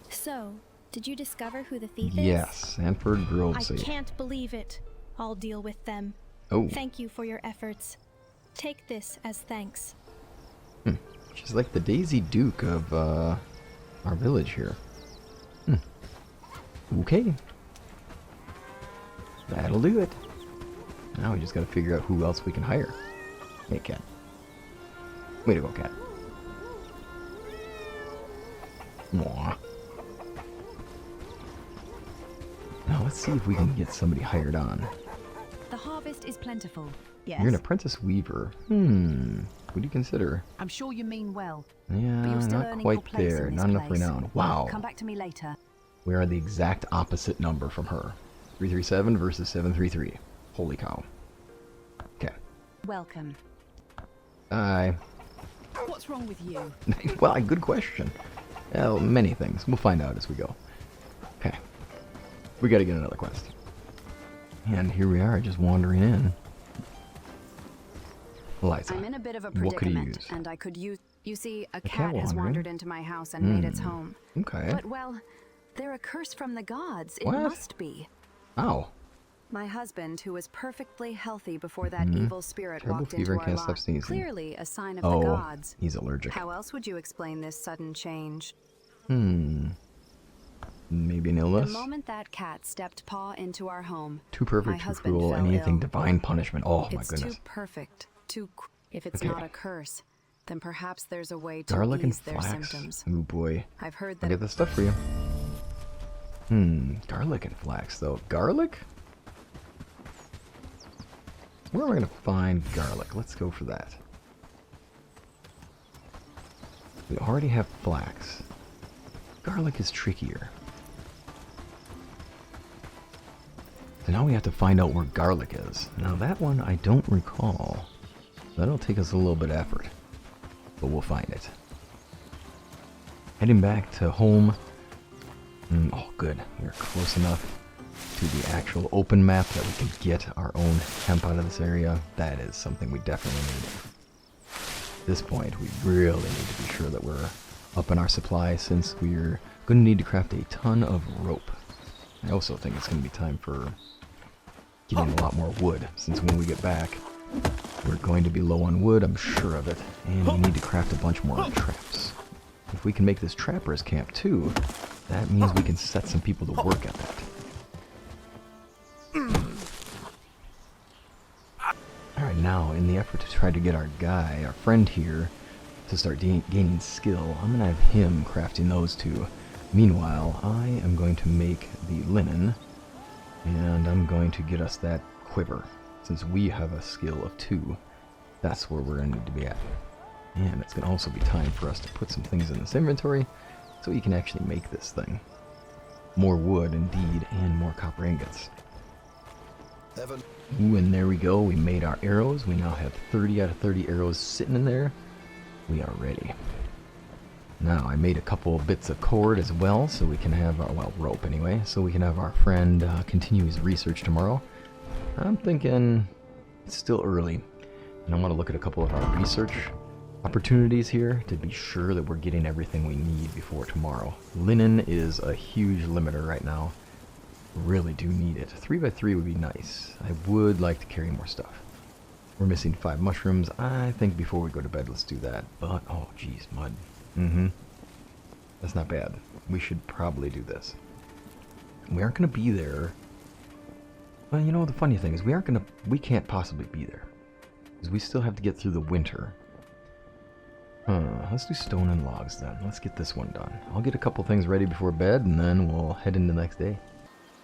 So, did you discover who the thief is? Yes, Sanford Grove. I can't believe it. I'll deal with them. Oh. Thank you for your efforts. Take this as thanks. She's like the Daisy Duke of our village here. Okay. That'll do it. Now we just gotta figure out who else we can hire. Hey, cat. Way to go, cat. Mwah. Now let's see if we can get somebody hired on. The harvest is plentiful. Yes. You're an apprentice weaver. What do you consider? I'm sure you mean well. Yeah, But you're still not earning quite your place there. in this Not enough place. renown. Wow. Come back to me later. We are the exact opposite number from her. 337 versus 733. Holy cow. Okay. Welcome. Bye. What's wrong with you? Well, good question. Well, many things. We'll find out as we go. Okay. We gotta get another quest. And here we are, just wandering in. Eliza, I'm in a bit of a what could you predicament, use? and I could use. You see, a cat cat has wandering? wandered into my house and made its home. Okay. But, well, they're a curse from the gods. It What? must be. Ow. My husband, who was perfectly healthy before that evil spirit Terrible walked fever, into our can't stop lot. sneezing. Clearly a sign of Oh, the gods. he's allergic. How else would you explain this sudden change? Maybe an The illness? moment that cat stepped paw into our home, Too my perfect, too husband cruel, fell anything ill. divine punishment. Oh my It's goodness. too perfect, If it's Okay. not a curse, then perhaps there's a way to Garlic and ease their flax. symptoms. Oh boy. I've heard I'll that get this stuff for you. Garlic and flax though. Garlic? Where am I gonna find garlic? Let's go for that. We already have flax. Garlic is trickier. So now we have to find out where garlic is. Now that one I don't recall. That'll take us a little bit of effort. But we'll find it. Heading back to home. Oh good, we're close enough to the actual open map that we can get our own hemp out of this area. That is something we definitely need. At this point, we really need to be sure that we're up in our supply, since we're going to need to craft a ton of rope. I also think it's going to be time for getting a lot more wood, since when we get back, we're going to be low on wood, I'm sure of it, and we need to craft a bunch more traps. If we can make this trapper's camp too, that means we can set some people to work at that. Alright, now, in the effort to try to get our guy, our friend here, to start gaining skill, I'm going to have him crafting those two. Meanwhile, I am going to make the linen, and I'm going to get us that quiver. Since we have a skill of 2, that's where we're going to need to be at. And it's going to also be time for us to put some things in this inventory, so you can actually make this thing. More wood, indeed, and more copper ingots. Ooh, and there we go. We made our arrows. We now have 30 out of 30 arrows sitting in there. We are ready. Now, I made a couple bits of cord as well, so we can have our, well, rope anyway, so we can have our friend continue his research tomorrow. I'm thinking it's still early, and I want to look at a couple of our research opportunities here to be sure that we're getting everything we need before tomorrow. Linen is a huge limiter right now. Really do need it. 3x3 would be nice. I would like to carry more stuff. We're missing 5 mushrooms. I think before we go to bed, let's do that. But, oh geez, mud. That's not bad. We should probably do this. We aren't going to be there. Well, you know, the funny thing is we can't possibly be there. Because we still have to get through the winter. Let's do stone and logs then. Let's get this one done. I'll get a couple things ready before bed, and then we'll head into the next day.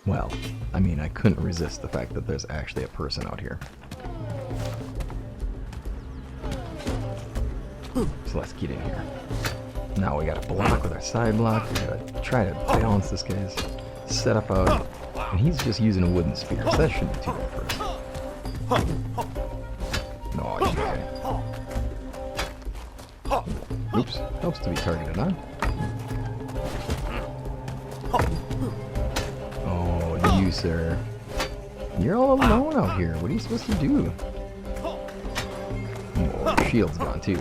Well, I mean, I couldn't resist the fact that there's actually a person out here. So let's get in here. Now we gotta block with our side block. We gotta try to balance this guy's setup out. And he's just using a wooden spear, so that shouldn't be too bad for us. No, okay. Oops, helps to be targeted, huh? Oh, you, sir. You're all alone out here. What are you supposed to do? Oh, shield's gone too.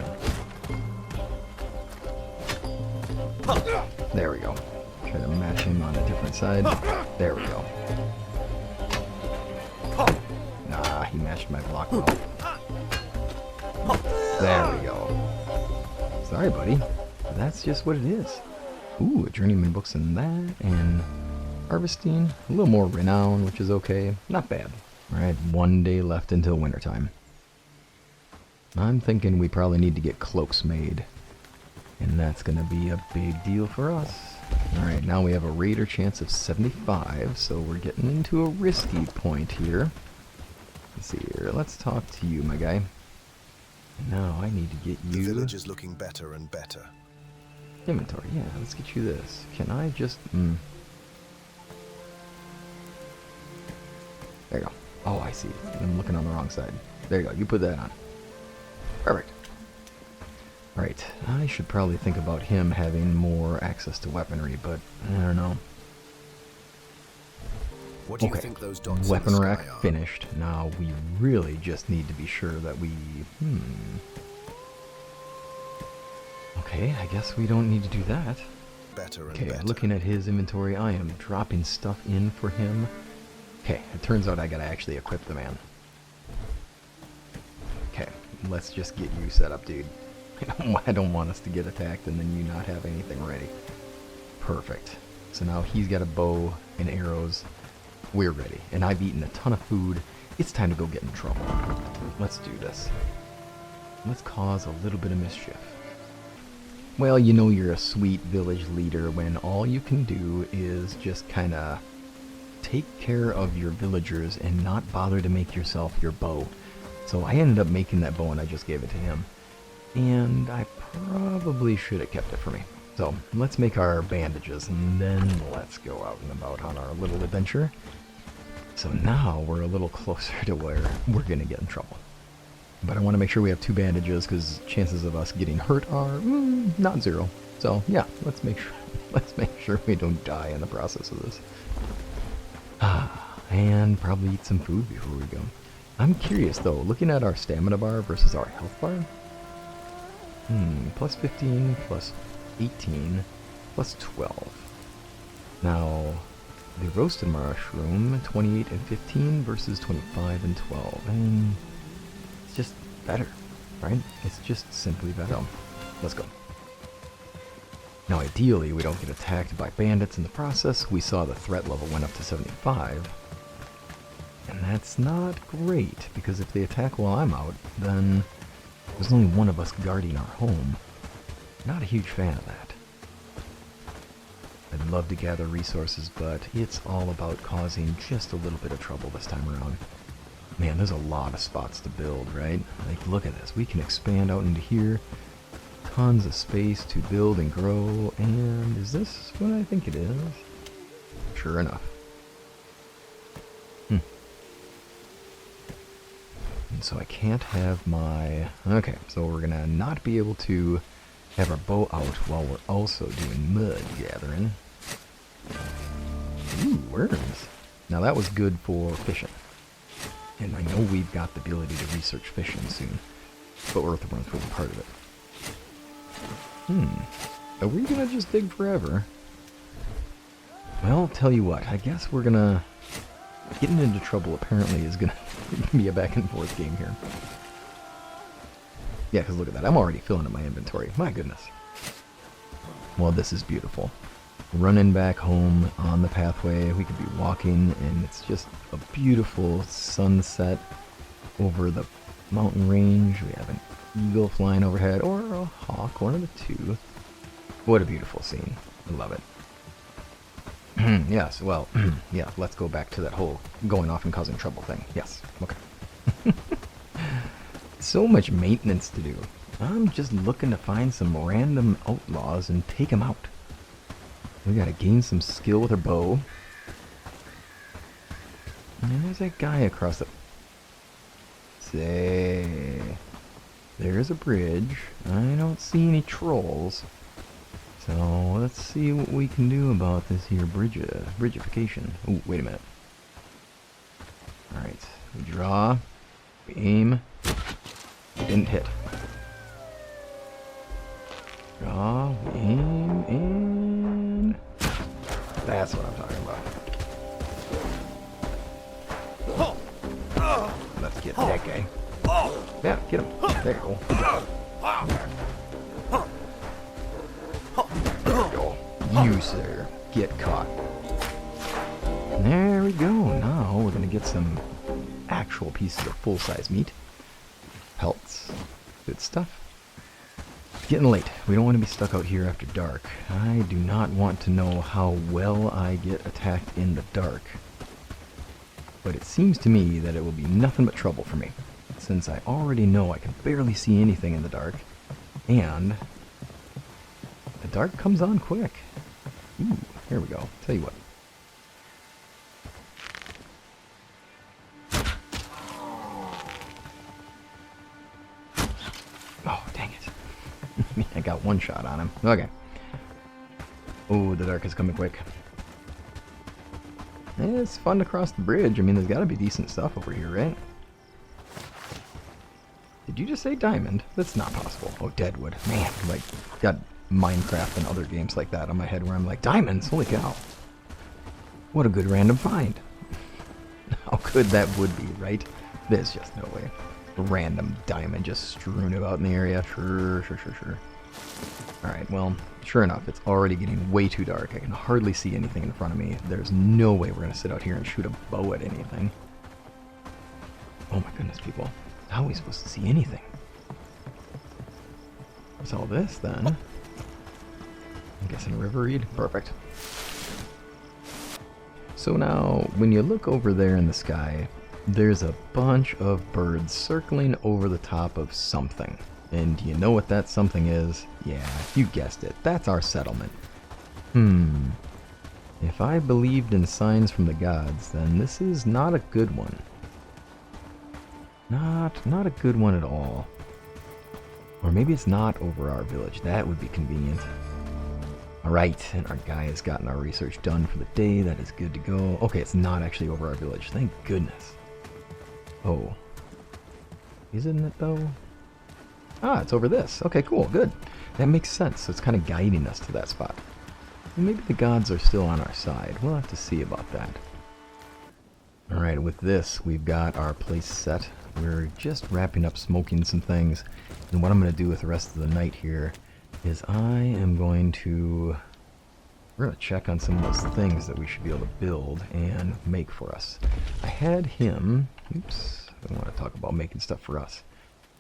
There we go. Try to match him on a different side. There we go. Nah, he matched my block well. There we go. Sorry, buddy. That's just what it is. Ooh, a journeyman books in that, and harvesting. A little more renown, which is okay. Not bad. Alright, 1 day left until wintertime. I'm thinking we probably need to get cloaks made. And that's going to be a big deal for us. Alright, now we have a raider chance of 75, so we're getting into a risky point here. Let's see here. Let's talk to you, my guy. Now I need to get you... The village is looking better and better. Inventory, yeah, let's get you this. Can I just... There you go. Oh, I see. I'm looking on the wrong side. There you go. You put that on. Perfect. Alright, I should probably think about him having more access to weaponry, but I don't know. What do you think those dots in Weapon the rack sky are? finished. Now we really just need to be sure that we... Okay, I guess we don't need to do that. Better and Okay, better. looking at his inventory, I am dropping stuff in for him. Okay, it turns out I gotta actually equip the man. Okay, let's just get you set up, dude. I don't want us to get attacked and then you not have anything ready. Perfect. So now he's got a bow and arrows. We're ready. And I've eaten a ton of food. It's time to go get in trouble. Let's do this. Let's cause a little bit of mischief. Well, you know you're a sweet village leader when all you can do is just kind of take care of your villagers and not bother to make yourself your bow. So I ended up making that bow and I just gave it to him. And I probably should have kept it for me. So let's make our bandages and then let's go out and about on our little adventure. So now we're a little closer to where we're going to get in trouble. But I want to make sure we have 2 bandages because chances of us getting hurt are not 0. So yeah, let's make sure we don't die in the process of this. And probably eat some food before we go. I'm curious though, looking at our stamina bar versus our health bar. Plus 15, plus 18, plus 12. Now, the roasted mushroom, 28 and 15 versus 25 and 12. And it's just better, right? It's just simply better. Let's go. Now, ideally, we don't get attacked by bandits in the process. We saw the threat level went up to 75. And that's not great, because if they attack while I'm out, then there's only one of us guarding our home. Not a huge fan of that. I'd love to gather resources, but it's all about causing just a little bit of trouble this time around. Man, there's a lot of spots to build, right? Like, look at this. We can expand out into here. Tons of space to build and grow. And is this what I think it is? Sure enough. And so I can't have my... Okay, so we're going to not be able to have our bow out while we're also doing mud gathering. Ooh, worms. Now that was good for fishing. And I know we've got the ability to research fishing soon. But earthworms will be part of it. Are we going to just dig forever? Well, tell you what, I guess we're going to... Getting into trouble apparently is going to be a back and forth game here. Yeah, because look at that. I'm already filling up my inventory. My goodness. Well, this is beautiful. Running back home on the pathway. We could be walking, and it's just a beautiful sunset over the mountain range. We have an eagle flying overhead, or a hawk, one of the two. What a beautiful scene. I love it. Yes, well, yeah, let's go back to that whole going off and causing trouble thing. Yes, okay. So much maintenance to do. I'm just looking to find some random outlaws and take them out. We gotta gain some skill with our bow. And there's that guy across the... Say... There's a bridge. I don't see any trolls. So let's see what we can do about this here bridgification. Oh, wait a minute. Alright, we draw, we aim. Didn't hit. Oh, aim, and... That's what I'm talking about. Let's get that guy. Yeah, get him. There you go. Good job. There we go. You, sir, get caught. There we go. Now we're going to get some actual pieces of full-size meat. Pelts. Good stuff. It's getting late. We don't want to be stuck out here after dark. I do not want to know how well I get attacked in the dark. But it seems to me that it will be nothing but trouble for me, since I already know I can barely see anything in the dark, and the dark comes on quick. Ooh, here we go. Tell you what. Oh, dang it. I got one shot on him. Okay. Oh, the dark is coming quick. It's fun to cross the bridge. I mean, there's got to be decent stuff over here, right? Did you just say diamond? That's not possible. Oh, deadwood. Man, like, got Minecraft and other games like that on my head where I'm like, diamonds? Holy cow. What a good random find. How good that would be, right? There's just no way. A random diamond just strewn about in the area. Sure. Alright, well, sure enough, it's already getting way too dark. I can hardly see anything in front of me. There's no way we're going to sit out here and shoot a bow at anything. Oh my goodness, people. How are we supposed to see anything? What's all this, then? I'm guessing river reed? Perfect. So now, when you look over there in the sky, there's a bunch of birds circling over the top of something. And do you know what that something is? Yeah, you guessed it. That's our settlement. If I believed in signs from the gods, then this is not a good one. Not a good one at all. Or maybe it's not over our village. That would be convenient. Alright, and our guy has gotten our research done for the day. That is good to go. Okay, it's not actually over our village. Thank goodness. Oh. Isn't it though? Ah, it's over this. Okay, cool, good. That makes sense. So it's kind of guiding us to that spot. Well, maybe the gods are still on our side. We'll have to see about that. Alright, with this, we've got our place set. We're just wrapping up smoking some things. And what I'm going to do with the rest of the night here is we're going to check on some of those things that we should be able to build and make for us. I had him, oops, I don't want to talk about making stuff for us.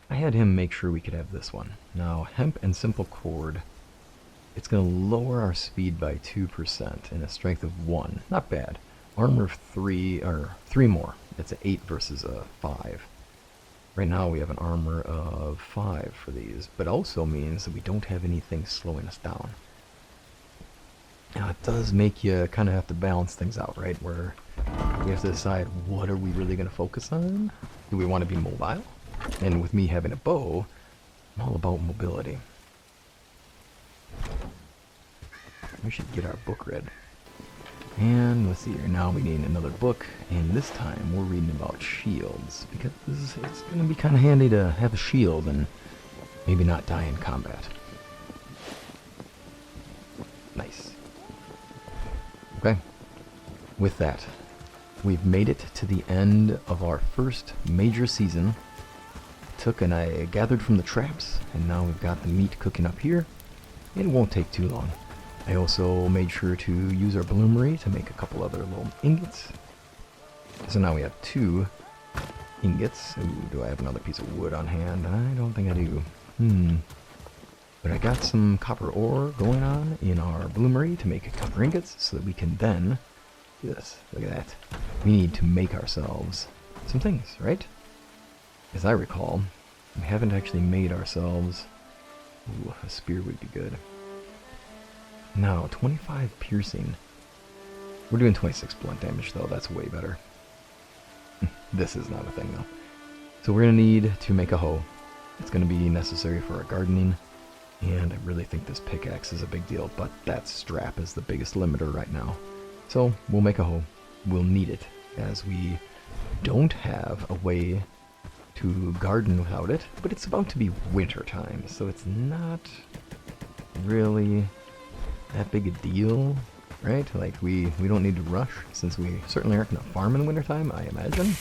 I had him make sure we could have this one. Now, hemp and simple cord, it's going to lower our speed by 2% and a strength of 1. Not bad. Armor of 3, or 3 more. It's an 8 versus a 5. Right now we have an armor of 5 for these, but also means that we don't have anything slowing us down. Now it does make you kind of have to balance things out, right? Where we have to decide, what are we really going to focus on? Do we want to be mobile? And with me having a bow, I'm all about mobility. We should get our book read. And let's see here, now we need another book, and this time we're reading about shields, because it's going to be kind of handy to have a shield and maybe not die in combat. Nice. Okay, with that, we've made it to the end of our first major season. Took and I gathered from the traps, and now we've got the meat cooking up here. It won't take too long. I also made sure to use our bloomery to make a couple other little ingots. So now we have 2 ingots. Ooh, do I have another piece of wood on hand? I don't think I do. But I got some copper ore going on in our bloomery to make copper ingots so that we can then do this. Look at that. We need to make ourselves some things, right? As I recall, we haven't actually made ourselves... Ooh, a spear would be good. Now, 25 piercing. We're doing 26 blunt damage, though. That's way better. This is not a thing, though. So we're going to need to make a hoe. It's going to be necessary for our gardening. And I really think this pickaxe is a big deal, but that strap is the biggest limiter right now. So we'll make a hoe. We'll need it, as we don't have a way to garden without it, but it's about to be winter time, so it's not really that big a deal, right? Like, we don't need to rush, since we certainly aren't going to farm in the wintertime, I imagine.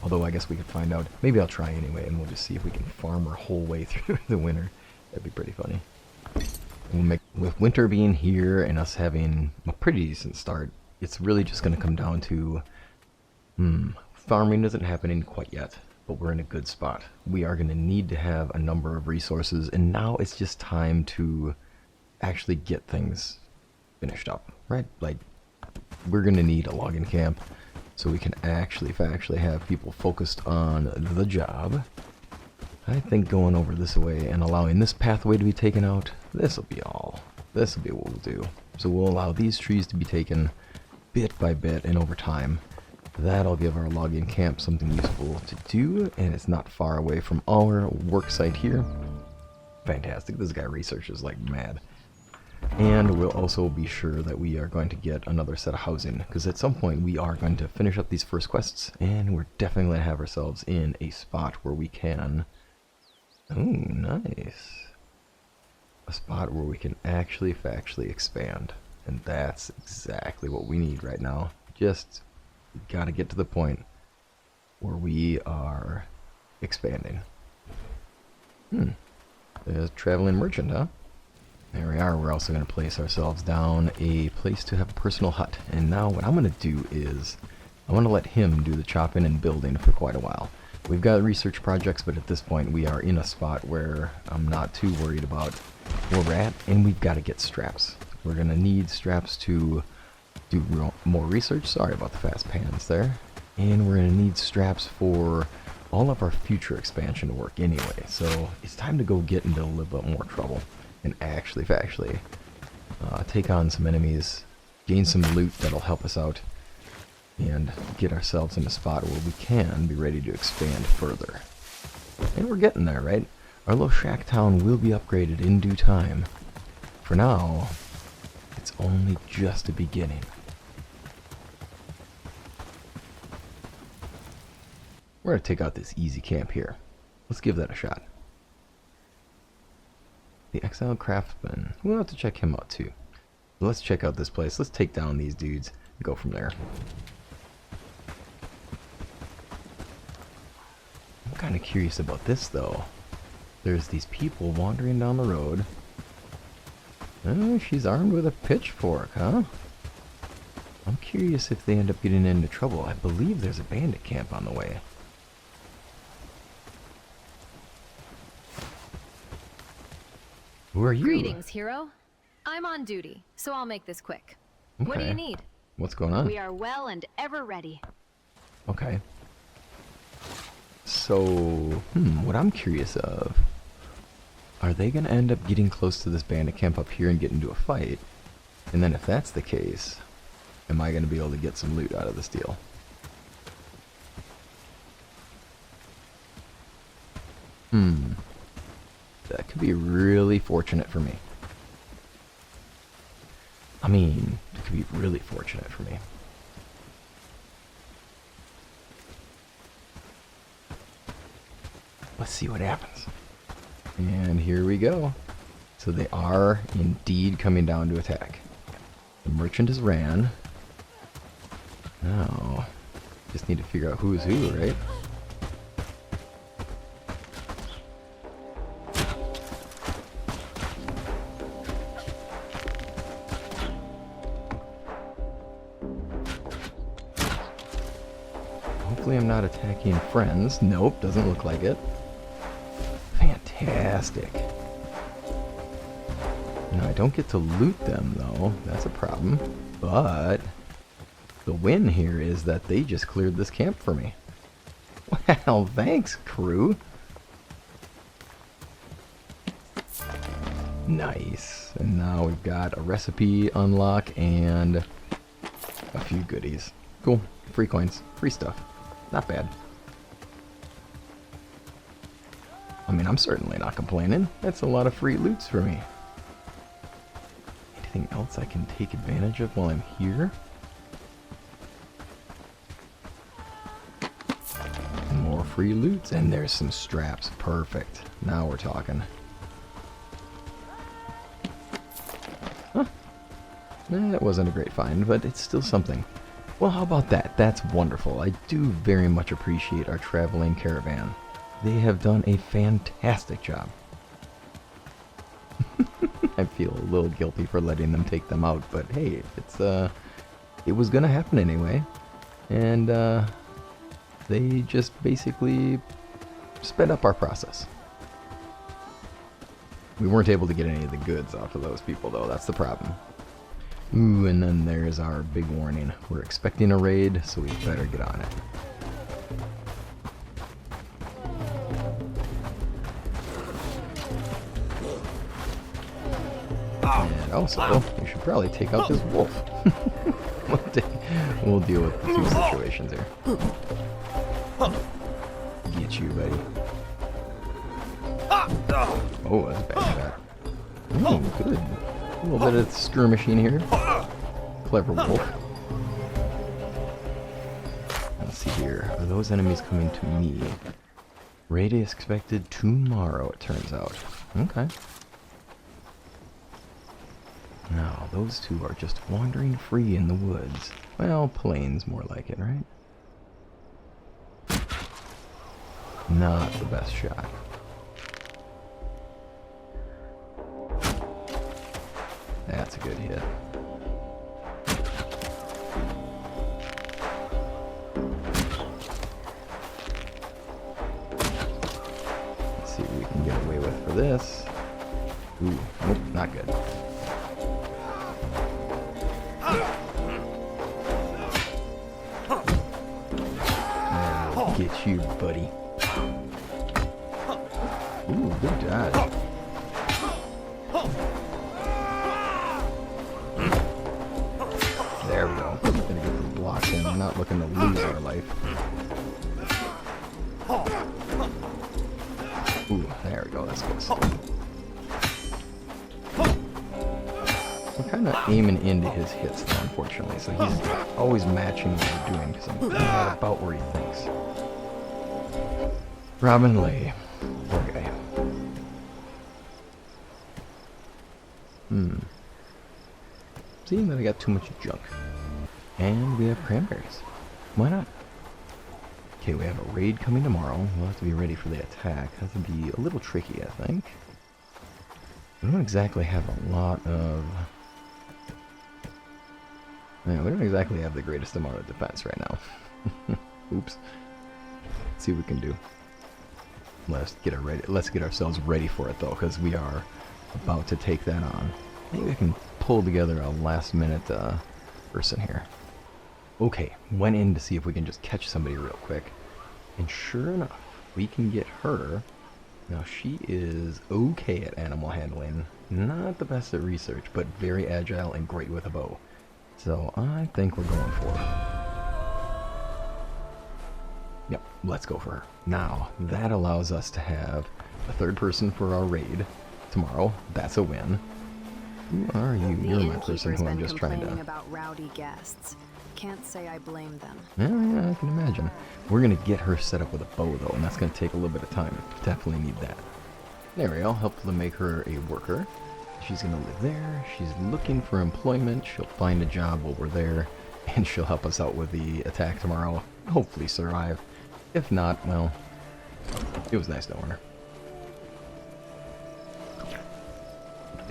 Although I guess we could find out. Maybe I'll try anyway, and we'll just see if we can farm our whole way through the winter. That'd be pretty funny. We'll make, with winter being here and us having a pretty decent start, it's really just going to come down to, farming isn't happening quite yet, but we're in a good spot. We are going to need to have a number of resources, and now it's just time to actually get things finished up, right? Like, we're going to need a logging camp so we can actually have people focused on the job. I think going over this way and allowing this pathway to be taken out, this'll be what we'll do. So we'll allow these trees to be taken bit by bit and over time. That'll give our logging camp something useful to do, and it's not far away from our work site here. Fantastic, this guy researches like mad. And we'll also be sure that we are going to get another set of housing, because at some point we are going to finish up these first quests, and we're definitely going to have ourselves in a spot where we can... Ooh, nice. A spot where we can actually factually expand. And that's exactly what we need right now. Just gotta get to the point where we are expanding. There's a traveling merchant, huh? There we are. We're also going to place ourselves down a place to have a personal hut. And now what I'm going to do is I want to let him do the chopping and building for quite a while. We've got research projects, but at this point we are in a spot where I'm not too worried about where we're at, and we've got to get straps. We're going to need straps to do more research. Sorry about the fast pans there. And we're going to need straps for all of our future expansion work anyway. So it's time to go get into a little bit more trouble and actually take on some enemies, gain some loot that'll help us out, and get ourselves in a spot where we can be ready to expand further. And we're getting there, right? Our little shack town will be upgraded in due time. For now, it's only just a beginning. We're going to take out this easy camp here. Let's give that a shot. The exiled craftsman. We'll have to check him out too. Let's check out this place. Let's take down these dudes and go from there. I'm kind of curious about this though. There's these people wandering down the road. Oh, she's armed with a pitchfork, huh? I'm curious if they end up getting into trouble. I believe there's a bandit camp on the way. Who are you? Greetings, hero. I'm on duty, so I'll make this quick. Okay. What do you need? What's going on? We are well and ever ready. Okay. So, what I'm curious of, are they going to end up getting close to this bandit camp up here and get into a fight? And then if that's the case, am I going to be able to get some loot out of this deal? That could be really fortunate for me. I mean, it could be really fortunate for me. Let's see what happens. And here we go. So they are indeed coming down to attack. The merchant has ran. Now, just need to figure out who's who, right? Hopefully I'm not attacking friends. Nope, doesn't look like it. Fantastic. Now I don't get to loot them though. That's a problem. But the win here is that they just cleared this camp for me. Well, thanks, crew. Nice. And now we've got a recipe unlock and a few goodies. Cool. Free coins. Free stuff. Not bad. I mean, I'm certainly not complaining. That's a lot of free loots for me. Anything else I can take advantage of while I'm here? More free loot. And there's some straps. Perfect. Now we're talking. Huh. That wasn't a great find, but it's still something. Well, how about that? That's wonderful. I do very much appreciate our traveling caravan. They have done a fantastic job. I feel a little guilty for letting them take them out, but hey, it was gonna happen anyway. And they just basically sped up our process. We weren't able to get any of the goods off of those people though, that's the problem. Ooh, and then there's our big warning. We're expecting a raid, so we better get on it. And also, we should probably take out this wolf. We'll deal with the two situations here. Get you, buddy. Oh, that's a bad shot. Oh, good. A little bit of skirmishing here. Clever wolf. Let's see here. Are those enemies coming to me? Raid is expected tomorrow, it turns out. Okay. Now, those two are just wandering free in the woods. Well, plains more like it, right? Not the best shot. That's a good hit. Let's see what we can get away with for this. Ooh, nope, not good. Get you, buddy. Ooh, good dodge. There we go. Gonna get the block in. We're not looking to lose our life. Ooh, there we go. That's close. I'm kind of aiming into his hits, though, unfortunately. So he's always matching what I'm doing because I'm not about where he thinks. Robin Lee. Poor guy. Seeing that I got too much junk. And we have cranberries. Why not? Okay, we have a raid coming tomorrow. We'll have to be ready for the attack. That would be a little tricky, I think. We don't exactly have a lot of... Yeah, we don't exactly have the greatest amount of defense right now. Oops. Let's see what we can do. Let's get ourselves ready for it, though, because we are about to take that on. Maybe I can pull together a last-minute person here. Okay, went in to see if we can just catch somebody real quick. And sure enough, we can get her. Now, she is okay at animal handling. Not the best at research, but very agile and great with a bow. So I think we're going for her. Yep, let's go for her. Now, that allows us to have a third person for our raid tomorrow. That's a win. Who are you? You're my person who I'm just trying to... about rowdy guests. Can't say I blame them. Yeah, I can imagine. We're going to get her set up with a bow, though, and that's going to take a little bit of time. Definitely need that. There we go. Help to make her a worker. She's going to live there. She's looking for employment. She'll find a job while we're there, and she'll help us out with the attack tomorrow. Hopefully survive. If not, well, it was nice knowing her.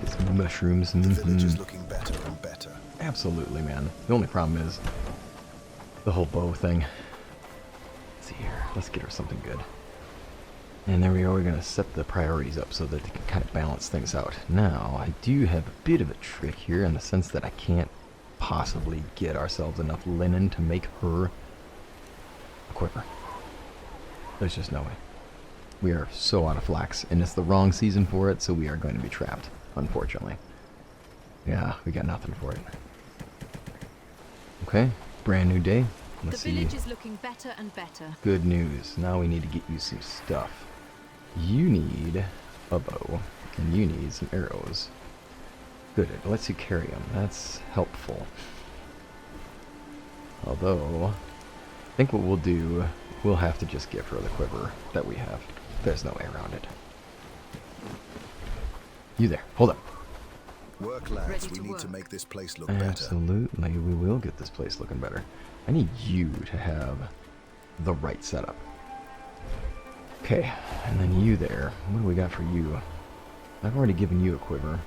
These mushrooms. The village is looking better and better. Absolutely, man. The only problem is the whole bow thing. Let's see here. Let's get her something good. And there we are. We're going to set the priorities up so that they can kind of balance things out. Now, I do have a bit of a trick here in the sense that I can't possibly get ourselves enough linen to make her a quiver. There's just no way. We are so out of flax, and it's the wrong season for it, so we are going to be trapped, unfortunately. Yeah, we got nothing for it. Okay, brand new day. Let's see. The village is looking better and better. Good news. Now we need to get you some stuff. You need a bow, and you need some arrows. Good, it lets you carry them. That's helpful. Although, I think what we'll do We'll have to just give her the quiver that we have. There's no way around it. You there. Hold up. Work, lads. Ready We to need work. to make this place look better. Absolutely. We will get this place looking better. I need you to have the right setup. Okay. And then you there. What do we got for you? I've already given you a quiver.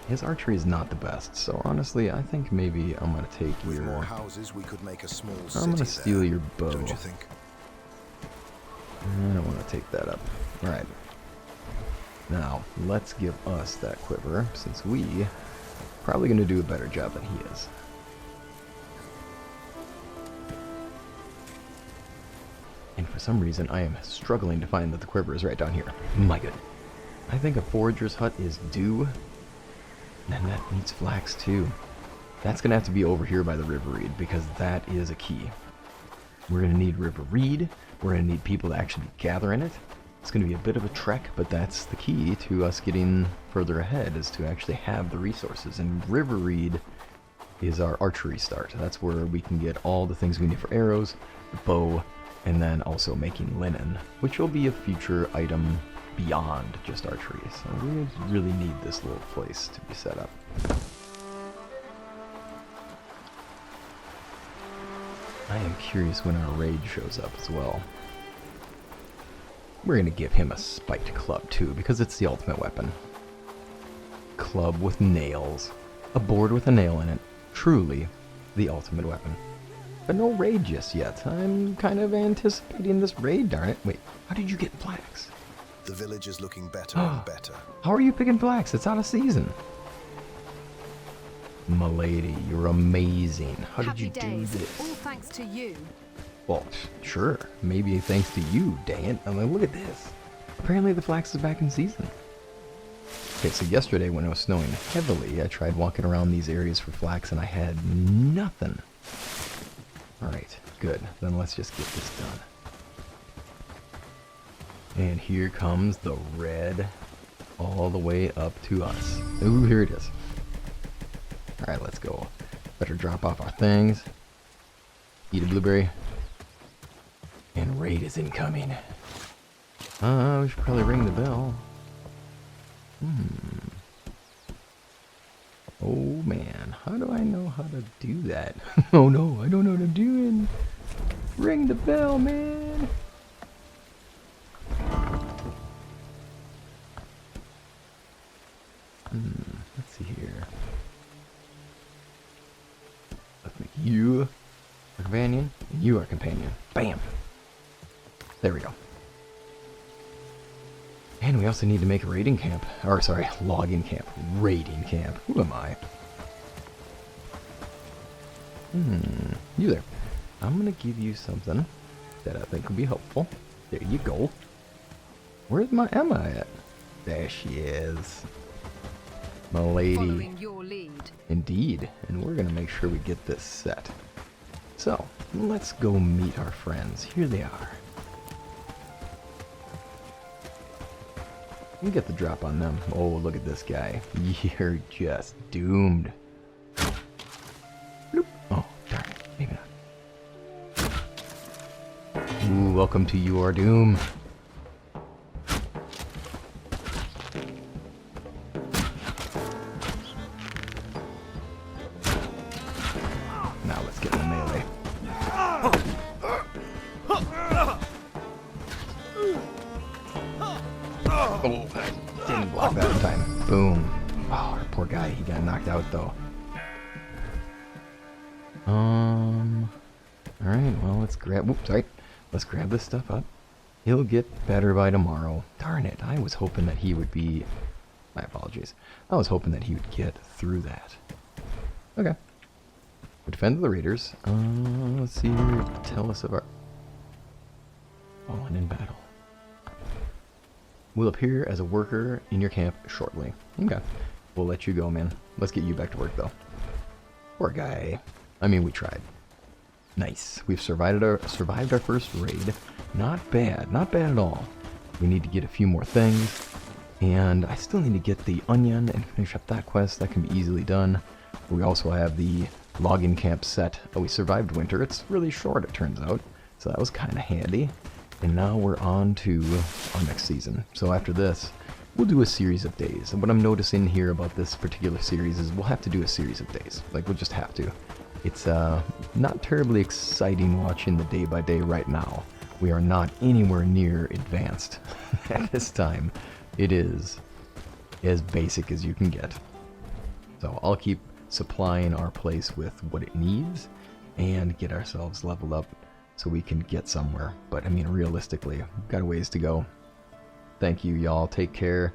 His archery is not the best, so honestly, I think maybe I'm gonna take With more your... houses, we could make a small I'm city gonna steal there, your bow. don't you think? I don't want to take that up. Alright. Now, let's give us that quiver, since we probably going to do a better job than he is. And for some reason, I am struggling to find that the quiver is right down here. My good. I think a forager's hut is due. And that needs flax too. That's going to have to be over here by the river reed, because that is a key. We're going to need river reed. We're going to need people to actually gather in it. It's going to be a bit of a trek, but that's the key to us getting further ahead, is to actually have the resources. And river reed is our archery start. That's where we can get all the things we need for arrows, the bow, and then also making linen, which will be a future item beyond just archery. So we really need this little place to be set up. I am curious when our raid shows up as well. We're going to give him a spiked club too, because it's the ultimate weapon. Club with nails. A board with a nail in it. Truly the ultimate weapon. But no raid just yet. I'm kind of anticipating this raid, darn it. Wait, how did you get flax? The village is looking better and better. How are you picking flax? It's out of season. Milady, you're amazing. How did Happy you do days. this? All thanks to you. Well, sure. Maybe thanks to you, dang it. I mean, look at this. Apparently the flax is back in season. Okay, so yesterday when it was snowing heavily, I tried walking around these areas for flax and I had nothing. Alright, good. Then let's just get this done. And here comes the red all the way up to us. Ooh, here it is. Alright, let's go. Better drop off our things. Eat a blueberry. And raid is incoming. We should probably ring the bell. Oh man, how do I know how to do that? Oh no, I don't know what I'm doing. Ring the bell, man. Let's see here. Let's make you our companion, and you our companion. Bam! There we go. And we also need to make a raiding camp. Or, sorry, logging camp. Raiding camp. Who am I? You there. I'm gonna give you something that I think will be helpful. There you go. Where's my Emma at? There she is. My lady. Following your lead. Indeed. And we're gonna make sure we get this set. So, let's go meet our friends. Here they are. You get the drop on them. Oh, look at this guy. You're just doomed. Bloop. Oh, darn it. Maybe not. Ooh, welcome to your doom. Now let's get in the melee. Oh, I didn't block that in time. Boom. Oh, our poor guy. He got knocked out, though. Alright, well, let's grab... Whoops, sorry. Let's grab this stuff up. He'll get better by tomorrow. Darn it. I was hoping that he would be... My apologies. I was hoping that he would get through that. Okay. We defend the raiders. Let's see here. Tell us of our... Fallen in battle. Will appear as a worker in your camp shortly. Okay. We'll let you go, man. Let's get you back to work, though. Poor guy. I mean, we tried. Nice. We've survived our first raid. Not bad. Not bad at all. We need to get a few more things. And I still need to get the onion and finish up that quest. That can be easily done. We also have the logging camp set. Oh, we survived winter. It's really short, it turns out. So that was kind of handy. And now we're on to our next season. So after this, we'll do a series of days. And what I'm noticing here about this particular series is we'll have to do a series of days. Like, we'll just have to. It's not terribly exciting watching the day by day right now. We are not anywhere near advanced at this time. It is as basic as you can get. So I'll keep supplying our place with what it needs and get ourselves leveled up so we can get somewhere. But I mean, realistically, we've got a ways to go. Thank you, y'all. Take care.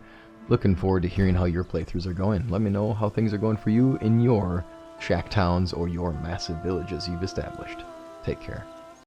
Looking forward to hearing how your playthroughs are going. Let me know how things are going for you in your shack towns or your massive villages you've established. Take care.